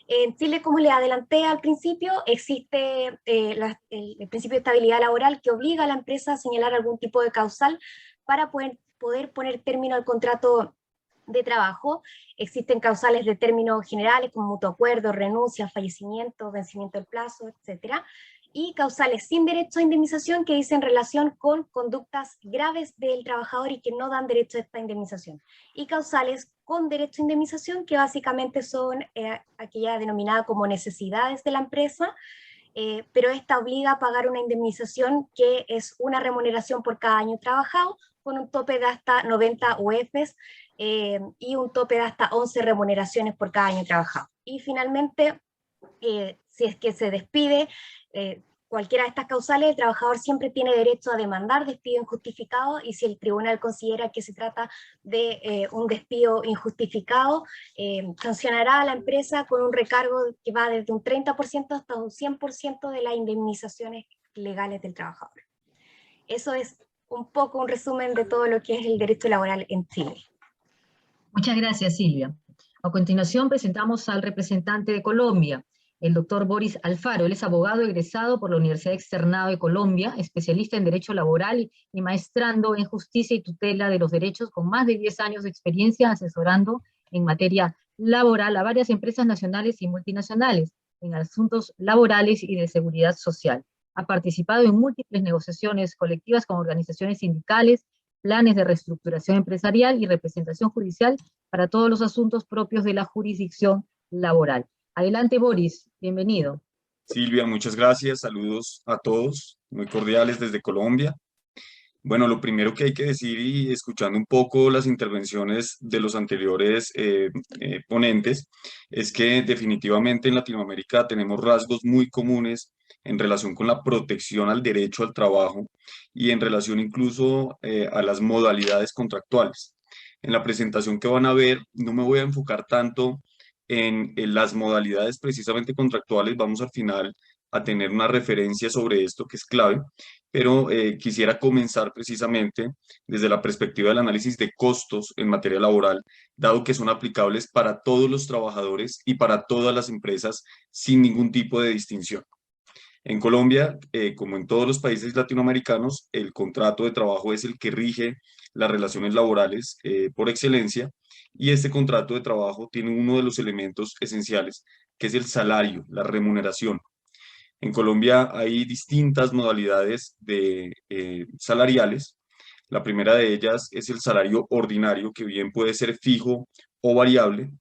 En Chile, como les adelanté al principio, existe el principio de estabilidad laboral, que obliga a la empresa a señalar algún tipo de causal para poder poner término al contrato de trabajo. Existen causales de términos generales como mutuo acuerdo, renuncia, fallecimiento, vencimiento del plazo, etc. Y causales sin derecho a indemnización, que dicen relación con conductas graves del trabajador y que no dan derecho a esta indemnización. Y causales con derecho a indemnización, que básicamente son aquella denominada como necesidades de la empresa, pero esta obliga a pagar una indemnización que es una remuneración por cada año trabajado, con un tope de hasta 90 UFs y un tope de hasta 11 remuneraciones por cada año trabajado. Y finalmente, si es que se despide cualquiera de estas causales, el trabajador siempre tiene derecho a demandar despido injustificado, y si el tribunal considera que se trata de un despido injustificado, sancionará a la empresa con un recargo que va desde un 30% hasta un 100% de las indemnizaciones legales del trabajador. Eso es un poco un resumen de todo lo que es el derecho laboral en Chile. Muchas gracias, Silvia. A continuación presentamos al representante de Colombia, el doctor Boris Alfaro. Él es abogado egresado por la Universidad Externado de Colombia, especialista en Derecho Laboral y maestrando en Justicia y Tutela de los Derechos, con más de 10 años de experiencia asesorando en materia laboral a varias empresas nacionales y multinacionales en asuntos laborales y de seguridad social. Ha participado en múltiples negociaciones colectivas con organizaciones sindicales, planes de reestructuración empresarial y representación judicial para todos los asuntos propios de la jurisdicción laboral. Adelante, Boris, bienvenido. Silvia, muchas gracias. Saludos a todos, muy cordiales desde Colombia. Bueno, lo primero que hay que decir, y escuchando un poco las intervenciones de los anteriores ponentes, es que definitivamente en Latinoamérica tenemos rasgos muy comunes en relación con la protección al derecho al trabajo y en relación incluso a las modalidades contractuales. En la presentación que van a ver, no me voy a enfocar tanto en las modalidades precisamente contractuales, vamos al final a tener una referencia sobre esto que es clave, pero quisiera comenzar precisamente desde la perspectiva del análisis de costos en materia laboral, dado que son aplicables para todos los trabajadores y para todas las empresas sin ningún tipo de distinción. En Colombia, como en todos los países latinoamericanos, el contrato de trabajo es el que rige las relaciones laborales por excelencia, y este contrato de trabajo tiene uno de los elementos esenciales, que es el salario, la remuneración. En Colombia hay distintas modalidades salariales. La primera de ellas es el salario ordinario, que bien puede ser fijo o variable.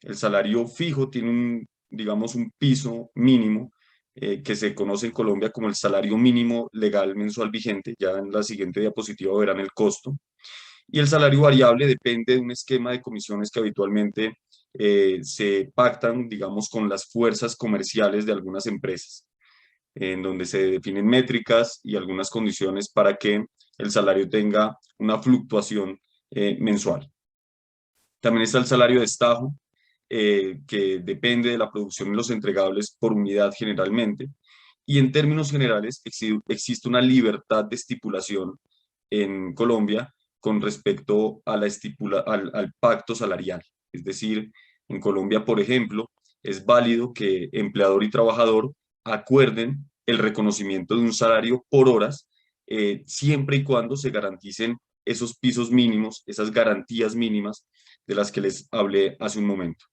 El salario fijo tiene digamos, un piso mínimo que se conoce en Colombia como el salario mínimo legal mensual vigente. Ya en la siguiente diapositiva verán el costo. Y el salario variable depende de un esquema de comisiones que habitualmente se pactan, digamos, con las fuerzas comerciales de algunas empresas, en donde se definen métricas y algunas condiciones para que el salario tenga una fluctuación mensual. También está el salario de estajo, que depende de la producción y los entregables por unidad generalmente. Y en términos generales existe una libertad de estipulación en Colombia con respecto a al pacto salarial. Es decir, en Colombia, por ejemplo, es válido que empleador y trabajador acuerden el reconocimiento de un salario por horas, siempre y cuando se garanticen esos pisos mínimos, esas garantías mínimas de las que les hablé hace un momento.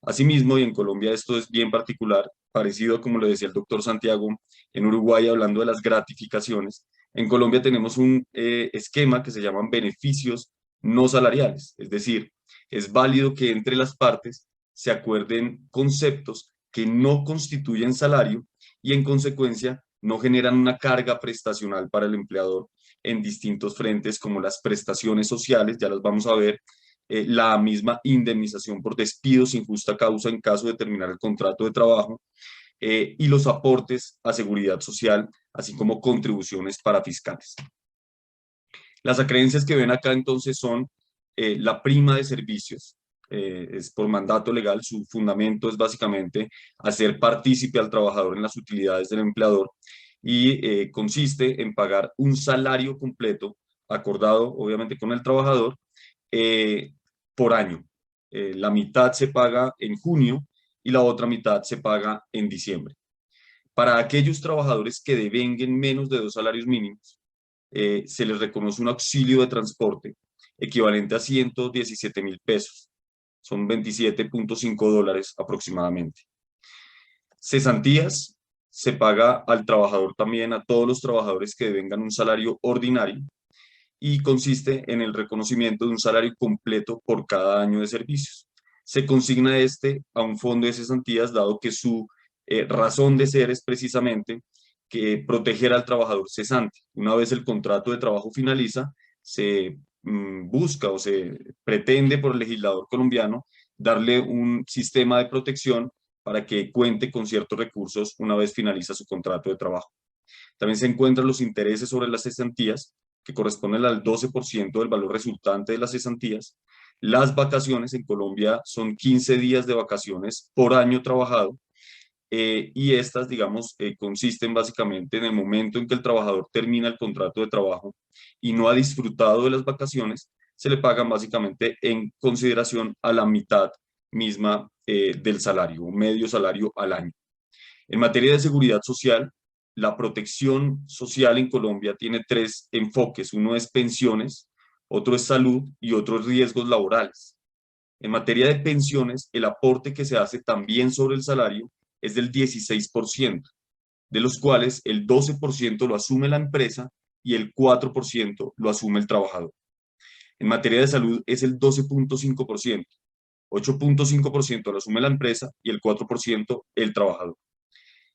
Asimismo, y en Colombia esto es bien particular, parecido a como lo decía el doctor Santiago, en Uruguay hablando de las gratificaciones, en Colombia tenemos un esquema que se llaman beneficios no salariales, es decir, es válido que entre las partes se acuerden conceptos que no constituyen salario y en consecuencia no generan una carga prestacional para el empleador en distintos frentes como las prestaciones sociales, ya las vamos a ver, la misma indemnización por despido sin justa causa en caso de terminar el contrato de trabajo, y los aportes a seguridad social, así como contribuciones para fiscales. Las acreencias que ven acá entonces son la prima de servicios, es por mandato legal, su fundamento es básicamente hacer partícipe al trabajador en las utilidades del empleador y consiste en pagar un salario completo acordado obviamente con el trabajador por año. La mitad se paga en junio y la otra mitad se paga en diciembre. Para aquellos trabajadores que devenguen menos de 2 salarios mínimos, se les reconoce un auxilio de transporte equivalente a 117.000 pesos. Son $27.5 aproximadamente. Cesantías se paga al trabajador también, a todos los trabajadores que devengan un salario ordinario, y consiste en el reconocimiento de un salario completo por cada año de servicios. Se consigna a un fondo de cesantías, dado que su razón de ser es precisamente que proteger al trabajador cesante. Una vez el contrato de trabajo finaliza, se busca o se pretende por el legislador colombiano darle un sistema de protección para que cuente con ciertos recursos una vez finaliza su contrato de trabajo. También se encuentran los intereses sobre las cesantías, que corresponden al 12% del valor resultante de las cesantías. Las vacaciones en Colombia son 15 días de vacaciones por año trabajado, y estas, digamos, consisten básicamente en el momento en que el trabajador termina el contrato de trabajo y no ha disfrutado de las vacaciones, se le pagan básicamente en consideración a la mitad misma del salario, un medio salario al año. En materia de seguridad social, la protección social en Colombia tiene tres enfoques. Uno es pensiones, otro es salud y otro es riesgos laborales. En materia de pensiones, el aporte que se hace también sobre el salario es del 16%, de los cuales el 12% lo asume la empresa y el 4% lo asume el trabajador. En materia de salud es el 12.5%, 8.5% lo asume la empresa y el 4% el trabajador.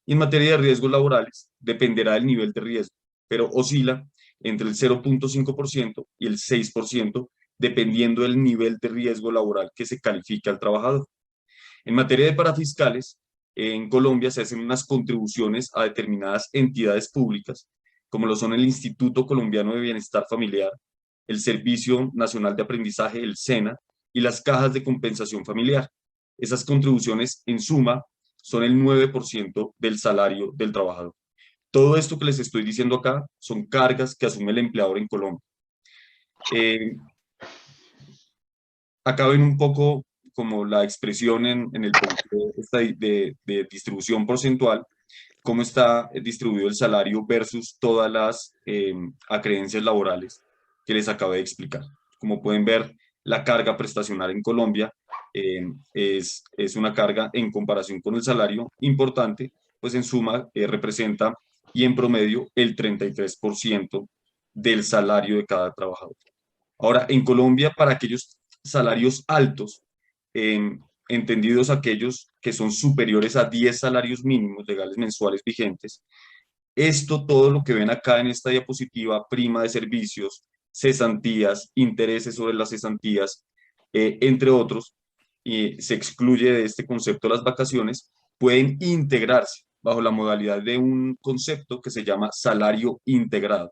Y en materia de riesgos laborales, dependerá del nivel de riesgo, pero oscila entre el 0.5% y el 6%, dependiendo del nivel de riesgo laboral que se califica al trabajador. En materia de parafiscales, en Colombia se hacen unas contribuciones a determinadas entidades públicas, como lo son el Instituto Colombiano de Bienestar Familiar, el Servicio Nacional de Aprendizaje, el SENA, y las cajas de compensación familiar. Esas contribuciones, en suma, son el 9% del salario del trabajador. Todo esto que les estoy diciendo acá son cargas que asume el empleador en Colombia. Acá ven un poco como la expresión en el de distribución porcentual, cómo está distribuido el salario versus todas las acreencias laborales que les acabé de explicar. Como pueden ver, la carga prestacional en Colombia es una carga en comparación con el salario importante, pues en suma representa y en promedio el 33% del salario de cada trabajador. Ahora, en Colombia, para aquellos salarios altos, entendidos aquellos que son superiores a 10 salarios mínimos legales mensuales vigentes, esto, todo lo que ven acá en esta diapositiva, prima de servicios, cesantías, intereses sobre las cesantías, entre otros, y se excluye de este concepto las vacaciones, pueden integrarse bajo la modalidad de un concepto que se llama salario integrado.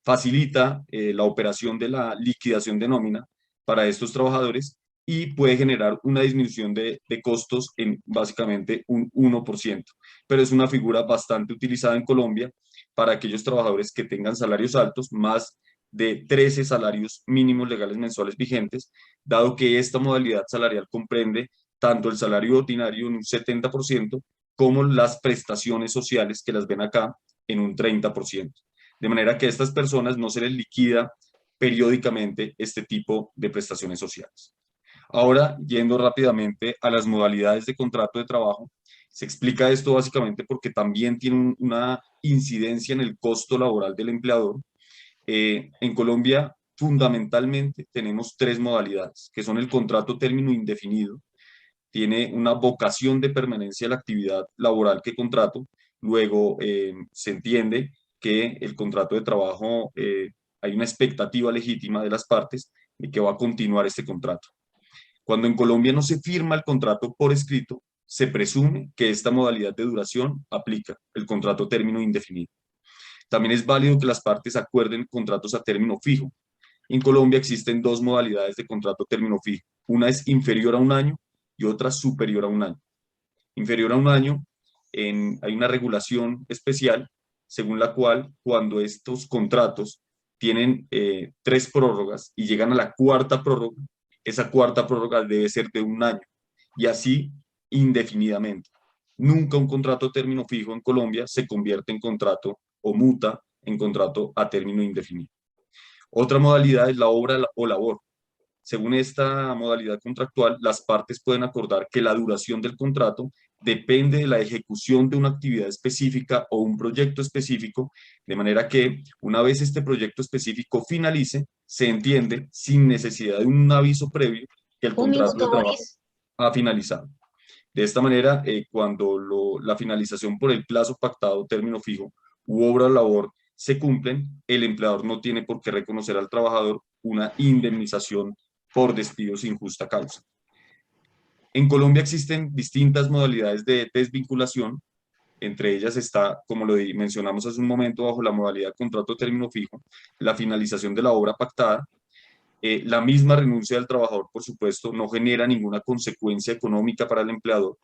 Facilita la operación de la liquidación de nómina para estos trabajadores y puede generar una disminución de costos en básicamente un 1%. Pero es una figura bastante utilizada en Colombia para aquellos trabajadores que tengan salarios altos, más de 13 salarios mínimos legales mensuales vigentes, dado que esta modalidad salarial comprende tanto el salario ordinario en un 70% como las prestaciones sociales que las ven acá en un 30%. De manera que a estas personas no se les liquida periódicamente este tipo de prestaciones sociales. Ahora, yendo rápidamente a las modalidades de contrato de trabajo, se explica esto básicamente porque también tiene una incidencia en el costo laboral del empleador. En Colombia, fundamentalmente, tenemos tres modalidades, que son el contrato término indefinido, tiene una vocación de permanencia de la actividad laboral que contrato, luego se entiende que el contrato de trabajo, hay una expectativa legítima de las partes de que va a continuar este contrato. Cuando en Colombia no se firma el contrato por escrito, se presume que esta modalidad de duración aplica el contrato término indefinido. También es válido que las partes acuerden contratos a término fijo. En Colombia existen dos modalidades de contrato término fijo. Una es inferior a un año y otra superior a un año. Inferior a un año, hay una regulación especial según la cual cuando estos contratos tienen 3 prórrogas y llegan a la cuarta prórroga, esa cuarta prórroga debe ser de un año y así indefinidamente. Nunca un contrato término fijo en Colombia se convierte en contrato o muta en contrato a término indefinido. Otra modalidad es la obra o labor. Según esta modalidad contractual, las partes pueden acordar que la duración del contrato depende de la ejecución de una actividad específica o un proyecto específico, de manera que una vez este proyecto específico finalice, se entiende sin necesidad de un aviso previo que el contrato de trabajo ha finalizado. De esta manera, cuando la finalización por el plazo pactado, término fijo, u obra o labor se cumplen, el empleador no tiene por qué reconocer al trabajador una indemnización por despido sin justa causa. En Colombia existen distintas modalidades de desvinculación, entre ellas está, como lo mencionamos hace un momento, bajo la modalidad contrato término fijo, la finalización de la obra pactada. La misma renuncia del trabajador, por supuesto, no genera ninguna consecuencia económica para el empleador.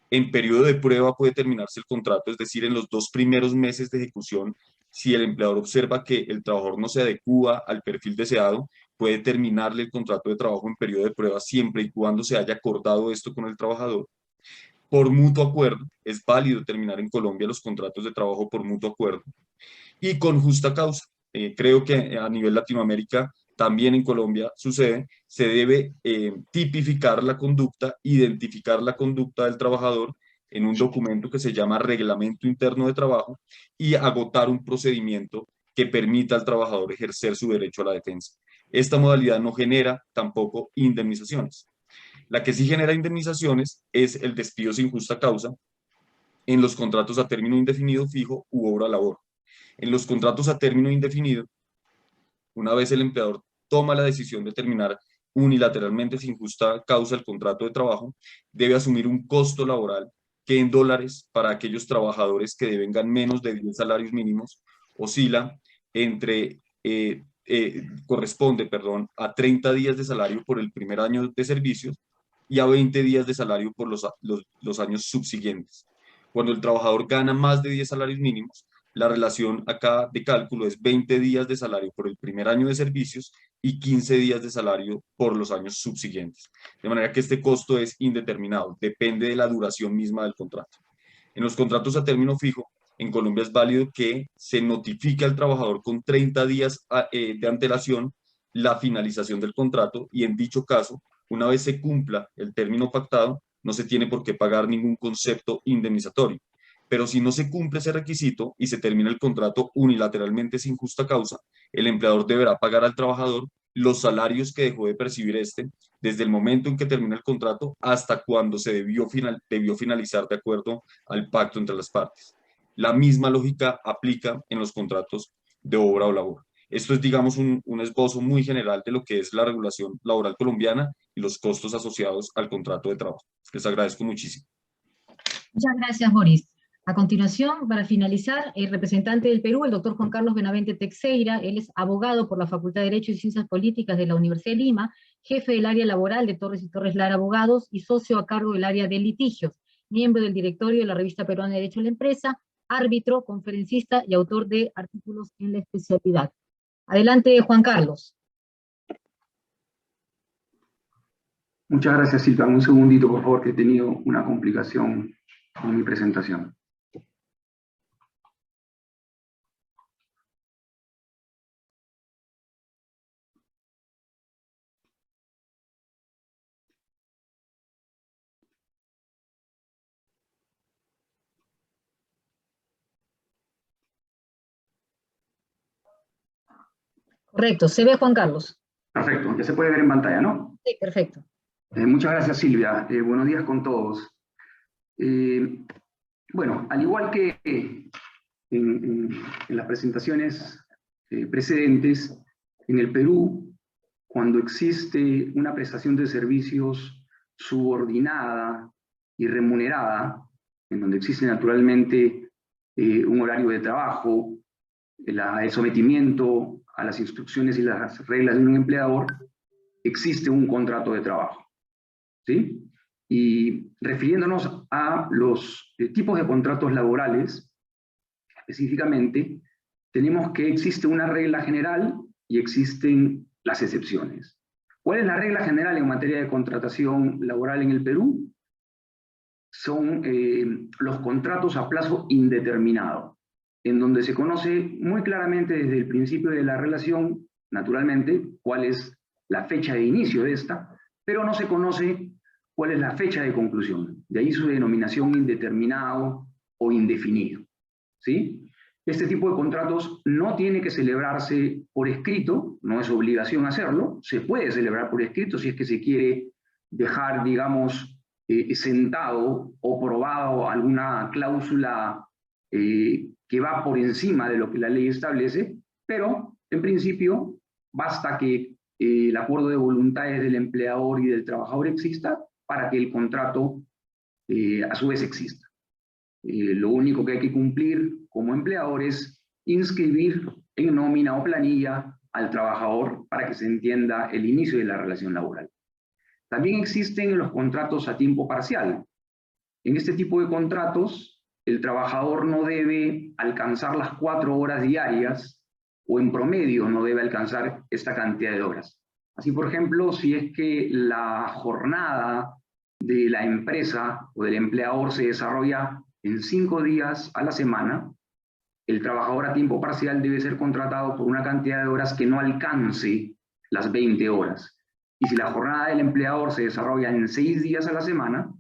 En periodo de prueba puede terminarse el contrato, es decir, en los 2 primeros meses de ejecución, si el empleador observa que el trabajador no se adecúa al perfil deseado, puede terminarle el contrato de trabajo en periodo de prueba siempre y cuando se haya acordado esto con el trabajador. Por mutuo acuerdo, es válido terminar en Colombia los contratos de trabajo por mutuo acuerdo. Y con justa causa. Creo que a nivel Latinoamérica, también en Colombia sucede, se debe tipificar la conducta, identificar la conducta del trabajador en un documento que se llama Reglamento Interno de Trabajo y agotar un procedimiento que permita al trabajador ejercer su derecho a la defensa. Esta modalidad no genera tampoco indemnizaciones. La que sí genera indemnizaciones es el despido sin justa causa en los contratos a término indefinido fijo u obra labor. En los contratos a término indefinido, una vez el empleador toma la decisión de terminar unilateralmente sin justa causa el contrato de trabajo, debe asumir un costo laboral que en dólares para aquellos trabajadores que devengan menos de 10 salarios mínimos oscila entre, corresponde, a 30 días de salario por el primer año de servicios y a 20 días de salario por los años subsiguientes. Cuando el trabajador gana más de 10 salarios mínimos, la relación acá de cálculo es 20 días de salario por el primer año de servicios y 15 días de salario por los años subsiguientes. De manera que este costo es indeterminado, depende de la duración misma del contrato. En los contratos a término fijo, en Colombia es válido que se notifique al trabajador con 30 días de antelación la finalización del contrato y en dicho caso, una vez se cumpla el término pactado, no se tiene por qué pagar ningún concepto indemnizatorio. Pero si no se cumple ese requisito y se termina el contrato unilateralmente sin justa causa, el empleador deberá pagar al trabajador los salarios que dejó de percibir desde el momento en que termina el contrato hasta cuando se debió finalizar de acuerdo al pacto entre las partes. La misma lógica aplica en los contratos de obra o labor. Esto es, digamos, un esbozo muy general de lo que es la regulación laboral colombiana y los costos asociados al contrato de trabajo. Les agradezco muchísimo. Muchas gracias, Boris. A continuación, para finalizar, el representante del Perú, el doctor Juan Carlos Benavente Teixeira. Él es abogado por la Facultad de Derecho y Ciencias Políticas de la Universidad de Lima, jefe del área laboral de Torres y Torres Lara Abogados y socio a cargo del área de litigios, miembro del directorio de la Revista Peruana de Derecho a la Empresa, árbitro, conferencista y autor de artículos en la especialidad. Adelante, Juan Carlos. Muchas gracias, Silvia. Un segundito, por favor, que he tenido una complicación con mi presentación. Correcto, se ve, Juan Carlos. Perfecto, ya se puede ver en pantalla, ¿no? Sí, perfecto. Muchas gracias, Silvia. Buenos días con todos. Bueno, al igual que en las presentaciones precedentes, en el Perú, cuando existe una prestación de servicios subordinada y remunerada, en donde existe naturalmente un horario de trabajo, el sometimiento a las instrucciones y las reglas de un empleador, existe un contrato de trabajo, ¿sí? Y refiriéndonos a los tipos de contratos laborales, específicamente, tenemos que existe una regla general y existen las excepciones. ¿Cuál es la regla general en materia de contratación laboral en el Perú? Son los contratos a plazo indeterminado, en donde se conoce muy claramente desde el principio de la relación, naturalmente, cuál es la fecha de inicio de esta, pero no se conoce cuál es la fecha de conclusión. De ahí su denominación indeterminado o indefinido, ¿sí? Este tipo de contratos no tiene que celebrarse por escrito, no es obligación hacerlo, se puede celebrar por escrito si es que se quiere dejar, digamos, sentado o probado alguna cláusula que va por encima de lo que la ley establece, pero en principio basta que el acuerdo de voluntades del empleador y del trabajador exista para que el contrato a su vez exista. Lo único que hay que cumplir como empleador es inscribir en nómina o planilla al trabajador para que se entienda el inicio de la relación laboral. También existen los contratos a tiempo parcial. En este tipo de contratos, el trabajador no debe alcanzar las 4 horas diarias o en promedio no debe alcanzar esta cantidad de horas. Así, por ejemplo, si es que la jornada de la empresa o del empleador se desarrolla en 5 días a la semana, el trabajador a tiempo parcial debe ser contratado por una cantidad de horas que no alcance las 20 horas. Y si la jornada del empleador se desarrolla en 6 días a la semana,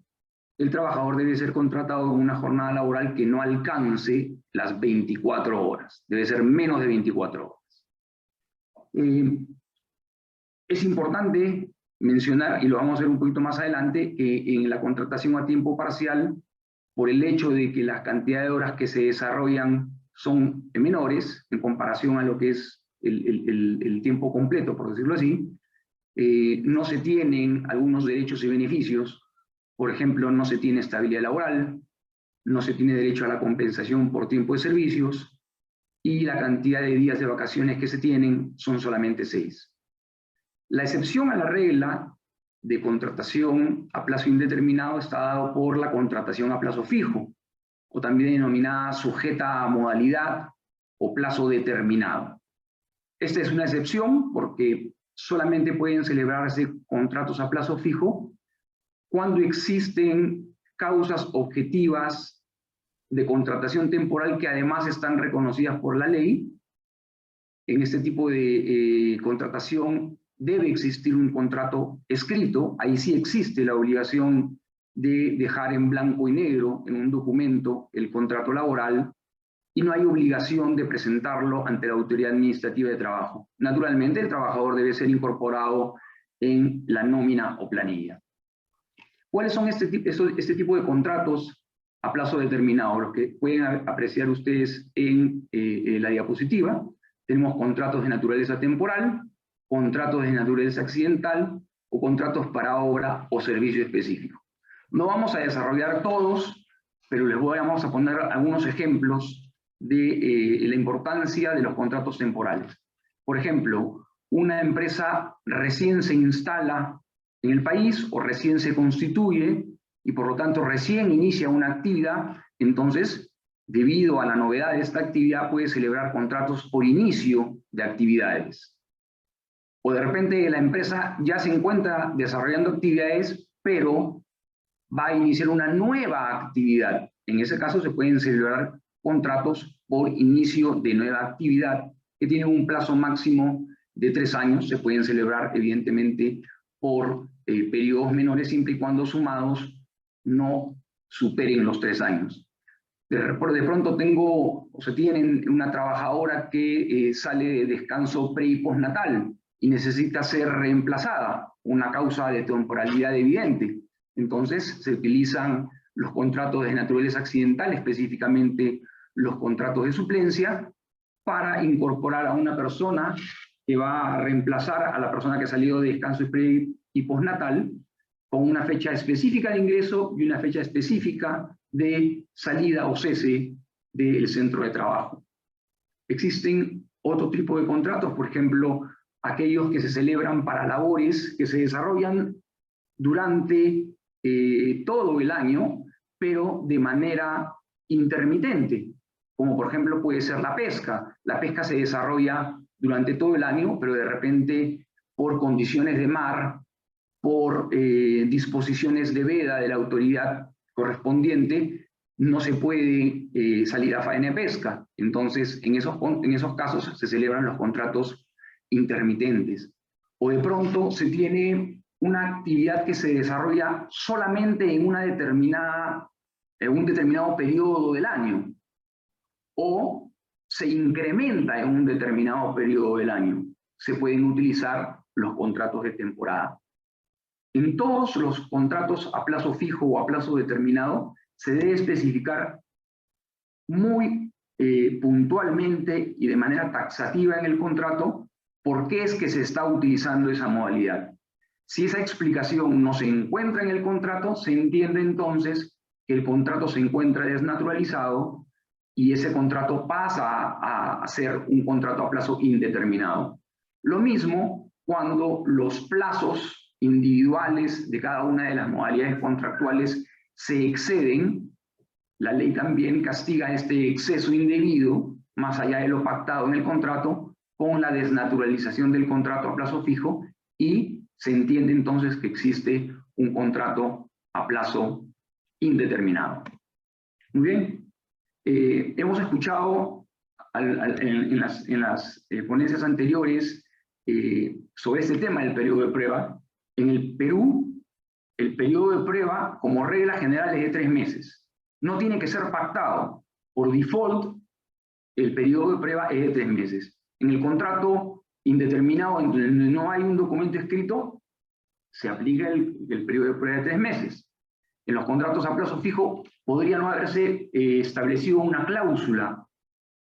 el trabajador debe ser contratado en una jornada laboral que no alcance las 24 horas. Debe ser menos de 24 horas. Es importante mencionar, y lo vamos a hacer un poquito más adelante, que en la contratación a tiempo parcial, por el hecho de que la cantidad de horas que se desarrollan son menores en comparación a lo que es el tiempo completo, por decirlo así, no se tienen algunos derechos y beneficios. Por ejemplo, no se tiene estabilidad laboral, no se tiene derecho a la compensación por tiempo de servicios, y la cantidad de días de vacaciones que se tienen son solamente 6. La excepción a la regla de contratación a plazo indeterminado está dado por la contratación a plazo fijo, o también denominada sujeta a modalidad o plazo determinado. Esta es una excepción porque solamente pueden celebrarse contratos a plazo fijo cuando existen causas objetivas de contratación temporal que además están reconocidas por la ley. En este tipo de contratación debe existir un contrato escrito. Ahí sí existe la obligación de dejar en blanco y negro en un documento el contrato laboral, y no hay obligación de presentarlo ante la autoridad administrativa de trabajo. Naturalmente, el trabajador debe ser incorporado en la nómina o planilla. ¿Cuáles son este tipo de contratos a plazo determinado? Los que pueden apreciar ustedes en la diapositiva. Tenemos contratos de naturaleza temporal, contratos de naturaleza accidental o contratos para obra o servicio específico. No vamos a desarrollar todos, pero les vamos a poner algunos ejemplos de la importancia de los contratos temporales. Por ejemplo, una empresa recién se instala en el país o recién se constituye y por lo tanto recién inicia una actividad, entonces, debido a la novedad de esta actividad, puede celebrar contratos por inicio de actividades. O de repente la empresa ya se encuentra desarrollando actividades, pero va a iniciar una nueva actividad. En ese caso se pueden celebrar contratos por inicio de nueva actividad que tienen un plazo máximo de 3 años. Se pueden celebrar evidentemente por periodos menores siempre y cuando sumados no superen los 3 años. De pronto tienen una trabajadora que sale de descanso pre y postnatal y necesita ser reemplazada, una causa de temporalidad evidente. Entonces se utilizan los contratos de naturaleza accidental, específicamente los contratos de suplencia, para incorporar a una persona que va a reemplazar a la persona que ha salido de descanso pre y postnatal, con una fecha específica de ingreso y una fecha específica de salida o cese del centro de trabajo. Existen otro tipo de contratos, por ejemplo, aquellos que se celebran para labores que se desarrollan durante todo el año, pero de manera intermitente, como por ejemplo puede ser la pesca. La pesca se desarrolla durante todo el año, pero de repente por condiciones de mar, por disposiciones de veda de la autoridad correspondiente, no se puede salir a faena de pesca. Entonces, en esos casos se celebran los contratos intermitentes. O de pronto se tiene una actividad que se desarrolla solamente en un determinado periodo del año, o se incrementa en un determinado periodo del año. Se pueden utilizar los contratos de temporada. En todos los contratos a plazo fijo o a plazo determinado se debe especificar muy puntualmente y de manera taxativa en el contrato por qué es que se está utilizando esa modalidad. Si esa explicación no se encuentra en el contrato, se entiende entonces que el contrato se encuentra desnaturalizado y ese contrato pasa a ser un contrato a plazo indeterminado. Lo mismo cuando los plazos individuales de cada una de las modalidades contractuales se exceden. La ley también castiga este exceso indebido, más allá de lo pactado en el contrato, con la desnaturalización del contrato a plazo fijo y se entiende entonces que existe un contrato a plazo indeterminado. Muy bien. Hemos escuchado en las ponencias anteriores sobre este tema del periodo de prueba. En el Perú, el periodo de prueba, como regla general, es de 3 meses. No tiene que ser pactado. Por default, el periodo de prueba es de 3 meses. En el contrato indeterminado, en donde no hay un documento escrito, se aplica el periodo de prueba de 3 meses. En los contratos a plazo fijo podría no haberse establecido una cláusula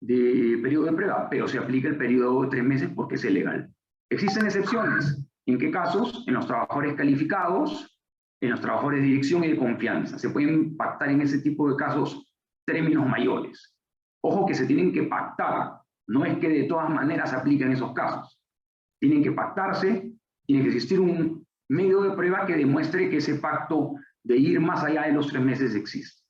de periodo de prueba, pero se aplica el periodo de 3 meses porque es legal. Existen excepciones. ¿En qué casos? En los trabajadores calificados, en los trabajadores de dirección y de confianza. Se pueden pactar en ese tipo de casos términos mayores. Ojo que se tienen que pactar. No es que de todas maneras se apliquen esos casos. Tienen que pactarse, tiene que existir un medio de prueba que demuestre que ese pacto de ir más allá de los 3 meses existe.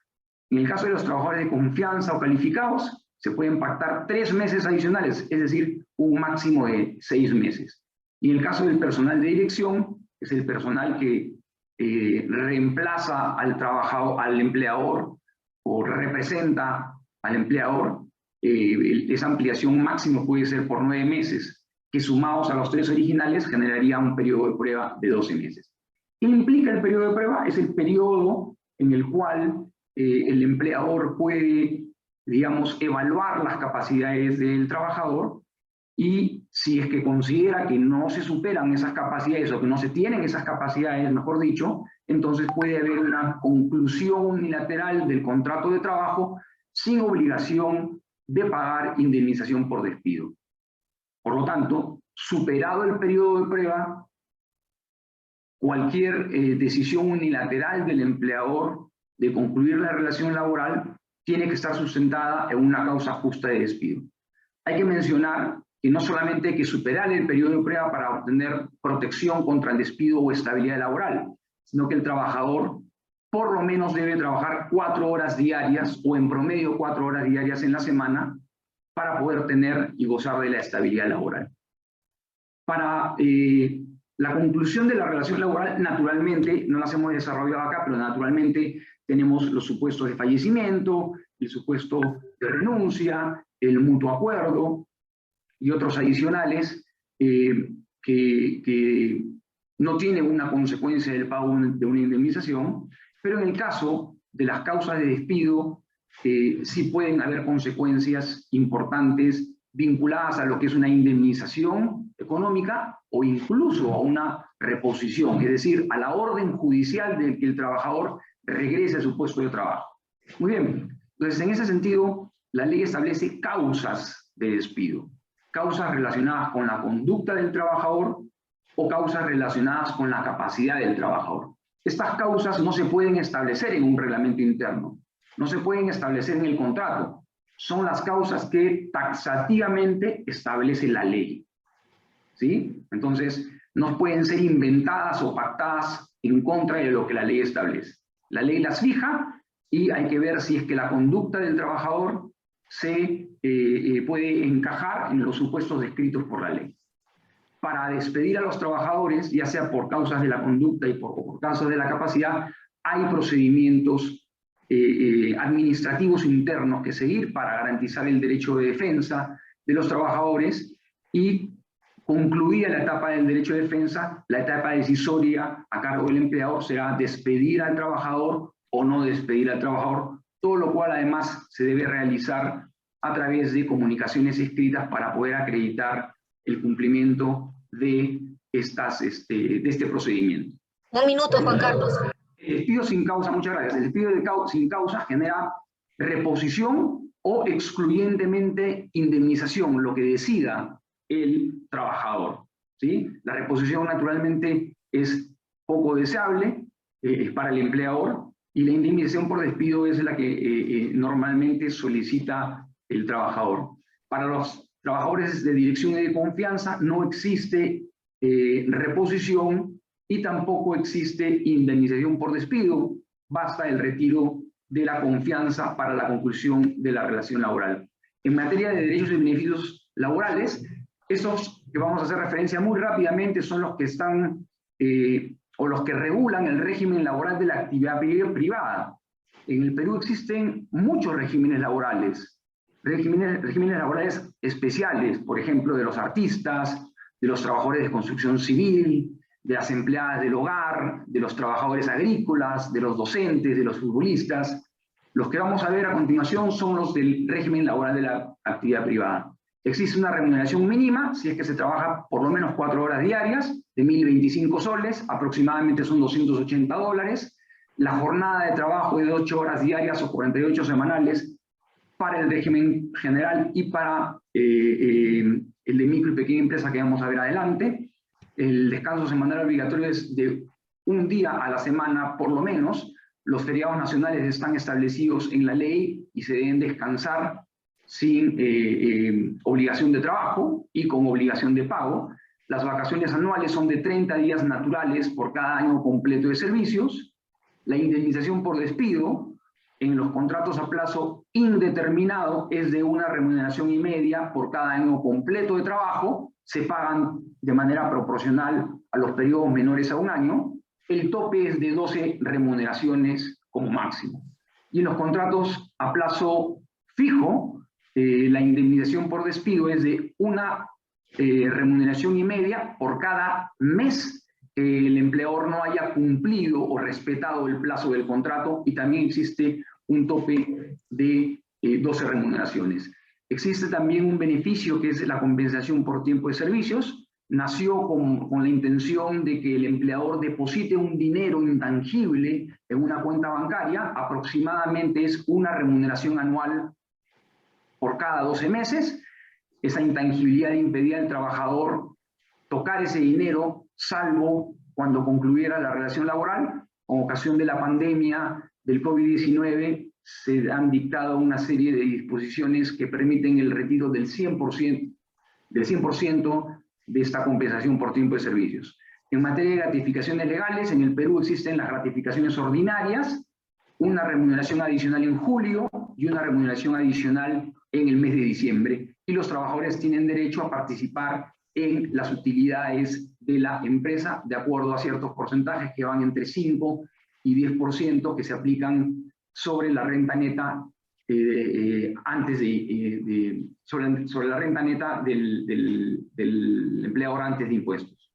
En el caso de los trabajadores de confianza o calificados, se pueden pactar 3 meses adicionales, es decir, un máximo de 6 meses. Y en el caso del personal de dirección, es el personal que reemplaza al trabajador, al empleador, o representa al empleador, esa ampliación máximo puede ser por 9 meses, que sumados a los 3 originales generaría un periodo de prueba de 12 meses. ¿Qué implica el periodo de prueba? Es el periodo en el cual el empleador puede, digamos, evaluar las capacidades del trabajador, y si es que considera que no se superan esas capacidades o que no se tienen esas capacidades, mejor dicho, entonces puede haber una conclusión unilateral del contrato de trabajo sin obligación de pagar indemnización por despido. Por lo tanto, superado el periodo de prueba, cualquier decisión unilateral del empleador de concluir la relación laboral tiene que estar sustentada en una causa justa de despido. Hay que mencionar que no solamente hay que superar el periodo de prueba para obtener protección contra el despido o estabilidad laboral, sino que el trabajador por lo menos debe trabajar 4 horas diarias o en promedio 4 horas diarias en la semana para poder tener y gozar de la estabilidad laboral. Para la conclusión de la relación laboral, naturalmente, no las hemos desarrollado acá, pero naturalmente tenemos los supuestos de fallecimiento, el supuesto de renuncia, el mutuo acuerdo y otros adicionales que no tienen una consecuencia del pago de una indemnización, pero en el caso de las causas de despido, sí pueden haber consecuencias importantes vinculadas a lo que es una indemnización económica o incluso a una reposición, es decir, a la orden judicial de que el trabajador regrese a su puesto de trabajo. Muy bien, entonces en ese sentido, la ley establece causas de despido, causas relacionadas con la conducta del trabajador o causas relacionadas con la capacidad del trabajador. Estas causas no se pueden establecer en un reglamento interno, no se pueden establecer en el contrato, son las causas que taxativamente establece la ley. ¿Sí? Entonces, no pueden ser inventadas o pactadas en contra de lo que la ley establece. La ley las fija y hay que ver si es que la conducta del trabajador se puede encajar en los supuestos descritos por la ley. Para despedir a los trabajadores, ya sea por causas de la conducta o por causas de la capacidad, hay procedimientos administrativos internos que seguir para garantizar el derecho de defensa de los trabajadores, y concluida la etapa del derecho de defensa, la etapa decisoria a cargo del empleador será despedir al trabajador o no despedir al trabajador, todo lo cual además se debe realizar a través de comunicaciones escritas para poder acreditar el cumplimiento de este procedimiento. Un minuto, Juan Carlos. El despido sin causa, muchas gracias. El despido sin causa genera reposición o excluyentemente indemnización, lo que decida el trabajador. ¿Sí? La reposición naturalmente es poco deseable para el empleador, y la indemnización por despido es la que normalmente solicita el trabajador. Para los trabajadores de dirección y de confianza no existe reposición y tampoco existe indemnización por despido, basta el retiro de la confianza para la conclusión de la relación laboral. En materia de derechos y beneficios laborales, esos que vamos a hacer referencia muy rápidamente son los que están, o los que regulan el régimen laboral de la actividad privada. En el Perú existen muchos regímenes laborales, regímenes laborales especiales, por ejemplo, de los artistas, de los trabajadores de construcción civil, de las empleadas del hogar, de los trabajadores agrícolas, de los docentes, de los futbolistas. Los que vamos a ver a continuación son los del régimen laboral de la actividad privada. Existe una remuneración mínima, si es que se trabaja por lo menos 4 horas diarias, de 1.025 soles, aproximadamente son $280. La jornada de trabajo de 8 horas diarias o 48 semanales para el régimen general y para el de micro y pequeña empresa que vamos a ver adelante. El descanso semanal obligatorio es de 1 día a la semana por lo menos. Los feriados nacionales están establecidos en la ley y se deben descansar sin obligación de trabajo y con obligación de pago. Las vacaciones anuales son de 30 días naturales por cada año completo de servicios. La indemnización por despido en los contratos a plazo indeterminado es de 1,5 remuneraciones por cada año completo de trabajo. Se pagan de manera proporcional a los periodos menores a 1 año. El tope es de 12 remuneraciones como máximo. Y en los contratos a plazo fijo, la indemnización por despido es de 1,5 remuneraciones por cada mes que el empleador no haya cumplido o respetado el plazo del contrato, y también existe un tope de 12 remuneraciones. Existe también un beneficio que es la compensación por tiempo de servicios. Nació con la intención de que el empleador deposite un dinero intangible en una cuenta bancaria, aproximadamente es 1 remuneración anual por cada 12 meses. Esa intangibilidad impedía al trabajador tocar ese dinero, salvo cuando concluyera la relación laboral. Con ocasión de la pandemia del COVID-19, se han dictado una serie de disposiciones que permiten el retiro del 100% de esta compensación por tiempo de servicios. En materia de gratificaciones legales, en el Perú existen las gratificaciones ordinarias, una remuneración adicional en julio y una remuneración adicional en el mes de diciembre, y los trabajadores tienen derecho a participar en las utilidades de la empresa de acuerdo a ciertos porcentajes que van entre 5 y 10% que se aplican sobre la renta neta sobre la renta neta del empleador antes de impuestos.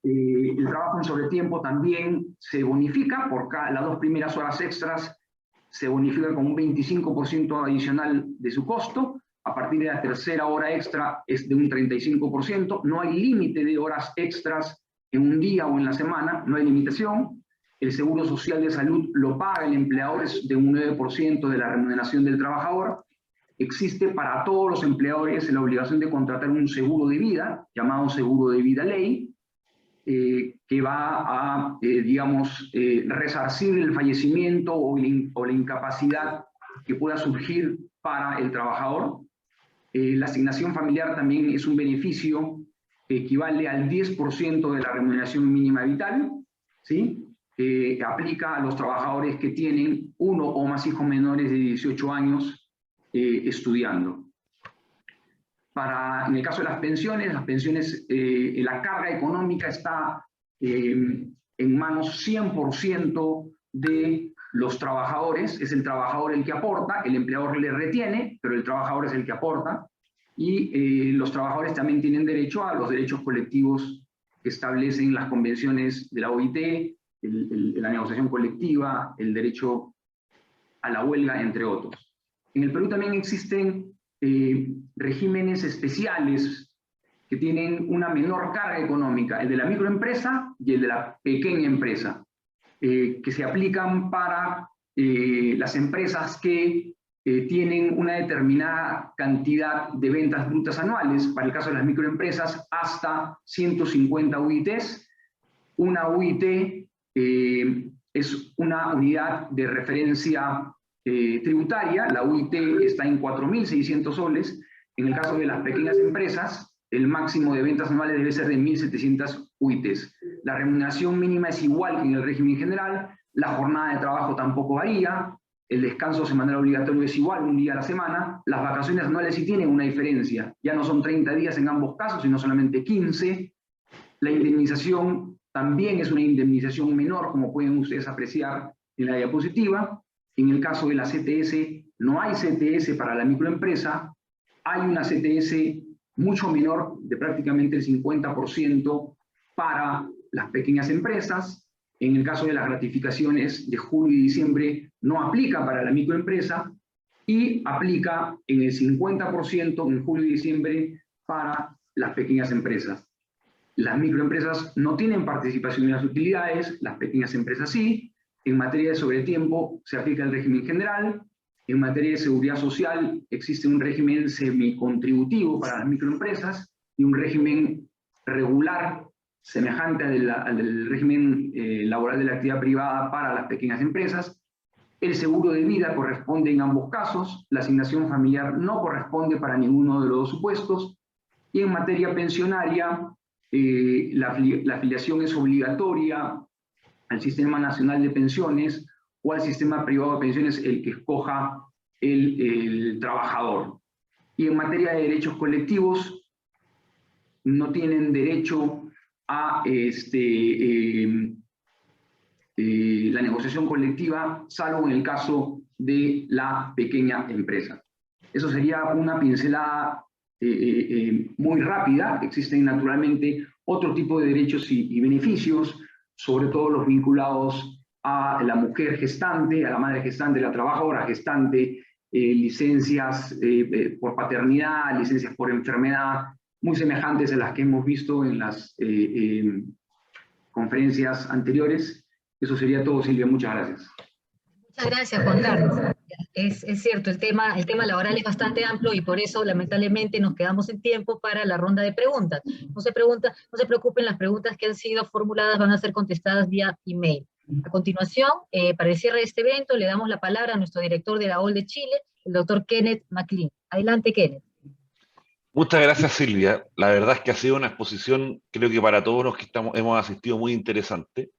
El trabajo en sobretiempo también se bonifica por las 2 primeras horas extras, se bonifica con un 25% adicional de su costo. A partir de la 3ª hora extra es de un 35%. No hay límite de horas extras en un día o en la semana, no hay limitación. El seguro social de salud lo paga el empleador, es de un 9% de la remuneración del trabajador. Existe para todos los empleadores la obligación de contratar un seguro de vida, llamado seguro de vida ley, que va a, resarcir el fallecimiento o la incapacidad que pueda surgir para el trabajador. La asignación familiar también es un beneficio que equivale al 10% de la remuneración mínima vital, ¿sí? Aplica a los trabajadores que tienen 1 o más hijos menores de 18 años estudiando. En el caso de las pensiones, la carga económica está en manos 100% de los trabajadores. Es el trabajador el que aporta, el empleador le retiene, pero el trabajador es el que aporta. Y los trabajadores también tienen derecho a los derechos colectivos que establecen las convenciones de la OIT, la negociación colectiva, el derecho a la huelga, entre otros. En el Perú también existen regímenes especiales que tienen una menor carga económica, el de la microempresa y el de la pequeña empresa, que se aplican para las empresas que tienen una determinada cantidad de ventas brutas anuales. Para el caso de las microempresas, hasta 150 UITs. Una UIT es una unidad de referencia tributaria. La UIT está en 4.600 soles. En el caso de las pequeñas empresas, el máximo de ventas anuales debe ser de 1.700 UITs. La remuneración mínima es igual que en el régimen general. La jornada de trabajo tampoco varía. el descanso semanal obligatorio es igual, un día a la semana, las vacaciones anuales sí tienen una diferencia, ya no son 30 días en ambos casos, sino solamente 15. La indemnización también es una indemnización menor, como pueden ustedes apreciar en la diapositiva. En el caso de la CTS, no hay CTS para la microempresa, hay una CTS mucho menor, de prácticamente el 50% para las pequeñas empresas. En el caso de las gratificaciones de julio y diciembre, no aplica para la microempresa y aplica en el 50% en julio y diciembre para las pequeñas empresas. Las microempresas no tienen participación en las utilidades, las pequeñas empresas sí. En materia de sobretiempo se aplica el régimen general. En materia de seguridad social existe un régimen semicontributivo para las microempresas y un régimen regular semejante al régimen laboral de la actividad privada para las pequeñas empresas. El seguro de vida corresponde en ambos casos, la asignación familiar no corresponde para ninguno de los dos supuestos, y en materia pensionaria la afiliación es obligatoria al Sistema Nacional de Pensiones o al Sistema Privado de Pensiones, el que escoja el trabajador. Y en materia de derechos colectivos, no tienen derecho a la negociación colectiva, salvo en el caso de la pequeña empresa. Eso sería una pincelada muy rápida. Existen naturalmente otro tipo de derechos y beneficios, sobre todo los vinculados a la mujer gestante, a la madre gestante, la trabajadora gestante, licencias por paternidad, licencias por enfermedad, muy semejantes a las que hemos visto en las conferencias anteriores. Eso sería todo, Silvia. Muchas gracias. Muchas gracias, Juan Carlos. Es cierto, el tema laboral es bastante amplio y por eso, lamentablemente, nos quedamos sin tiempo para la ronda de preguntas. No se preocupen, las preguntas que han sido formuladas van a ser contestadas vía email. A continuación, para el cierre de este evento, le damos la palabra a nuestro director de la OL de Chile, el doctor Kenneth McLean. Adelante, Kenneth. Muchas gracias, Silvia. La verdad es que ha sido una exposición, creo que para todos los que hemos asistido, muy interesante.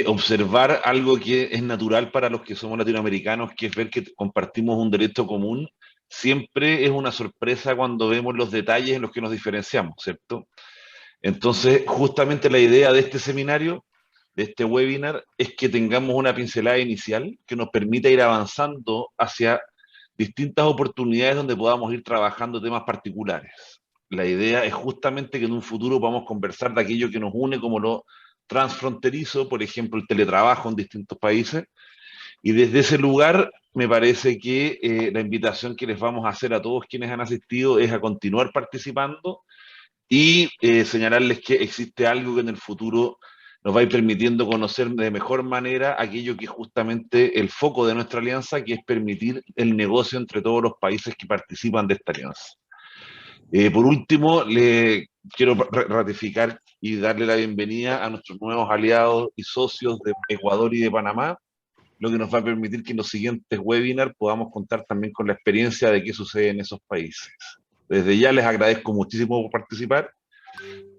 Observar algo que es natural para los que somos latinoamericanos, que es ver que compartimos un derecho común, siempre es una sorpresa cuando vemos los detalles en los que nos diferenciamos, ¿cierto? Entonces, justamente la idea de este seminario, de este webinar, es que tengamos una pincelada inicial que nos permita ir avanzando hacia distintas oportunidades donde podamos ir trabajando temas particulares. La idea es justamente que en un futuro podamos conversar de aquello que nos une como lo transfronterizo, por ejemplo, el teletrabajo en distintos países, y desde ese lugar me parece que la invitación que les vamos a hacer a todos quienes han asistido es a continuar participando y señalarles que existe algo que en el futuro nos va a ir permitiendo conocer de mejor manera aquello que es justamente el foco de nuestra alianza, que es permitir el negocio entre todos los países que participan de esta alianza. Por último, le quiero ratificar y darle la bienvenida a nuestros nuevos aliados y socios de Ecuador y de Panamá, lo que nos va a permitir que en los siguientes webinars podamos contar también con la experiencia de qué sucede en esos países. Desde ya les agradezco muchísimo por participar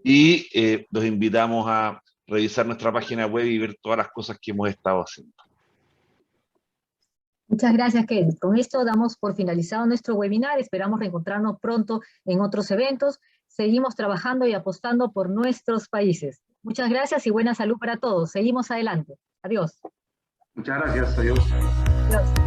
y los invitamos a revisar nuestra página web y ver todas las cosas que hemos estado haciendo. Muchas gracias, Kenneth. Con esto damos por finalizado nuestro webinar. Esperamos reencontrarnos pronto en otros eventos. Seguimos trabajando y apostando por nuestros países. Muchas gracias y buena salud para todos. Seguimos adelante. Adiós. Muchas gracias. Adiós. Adiós.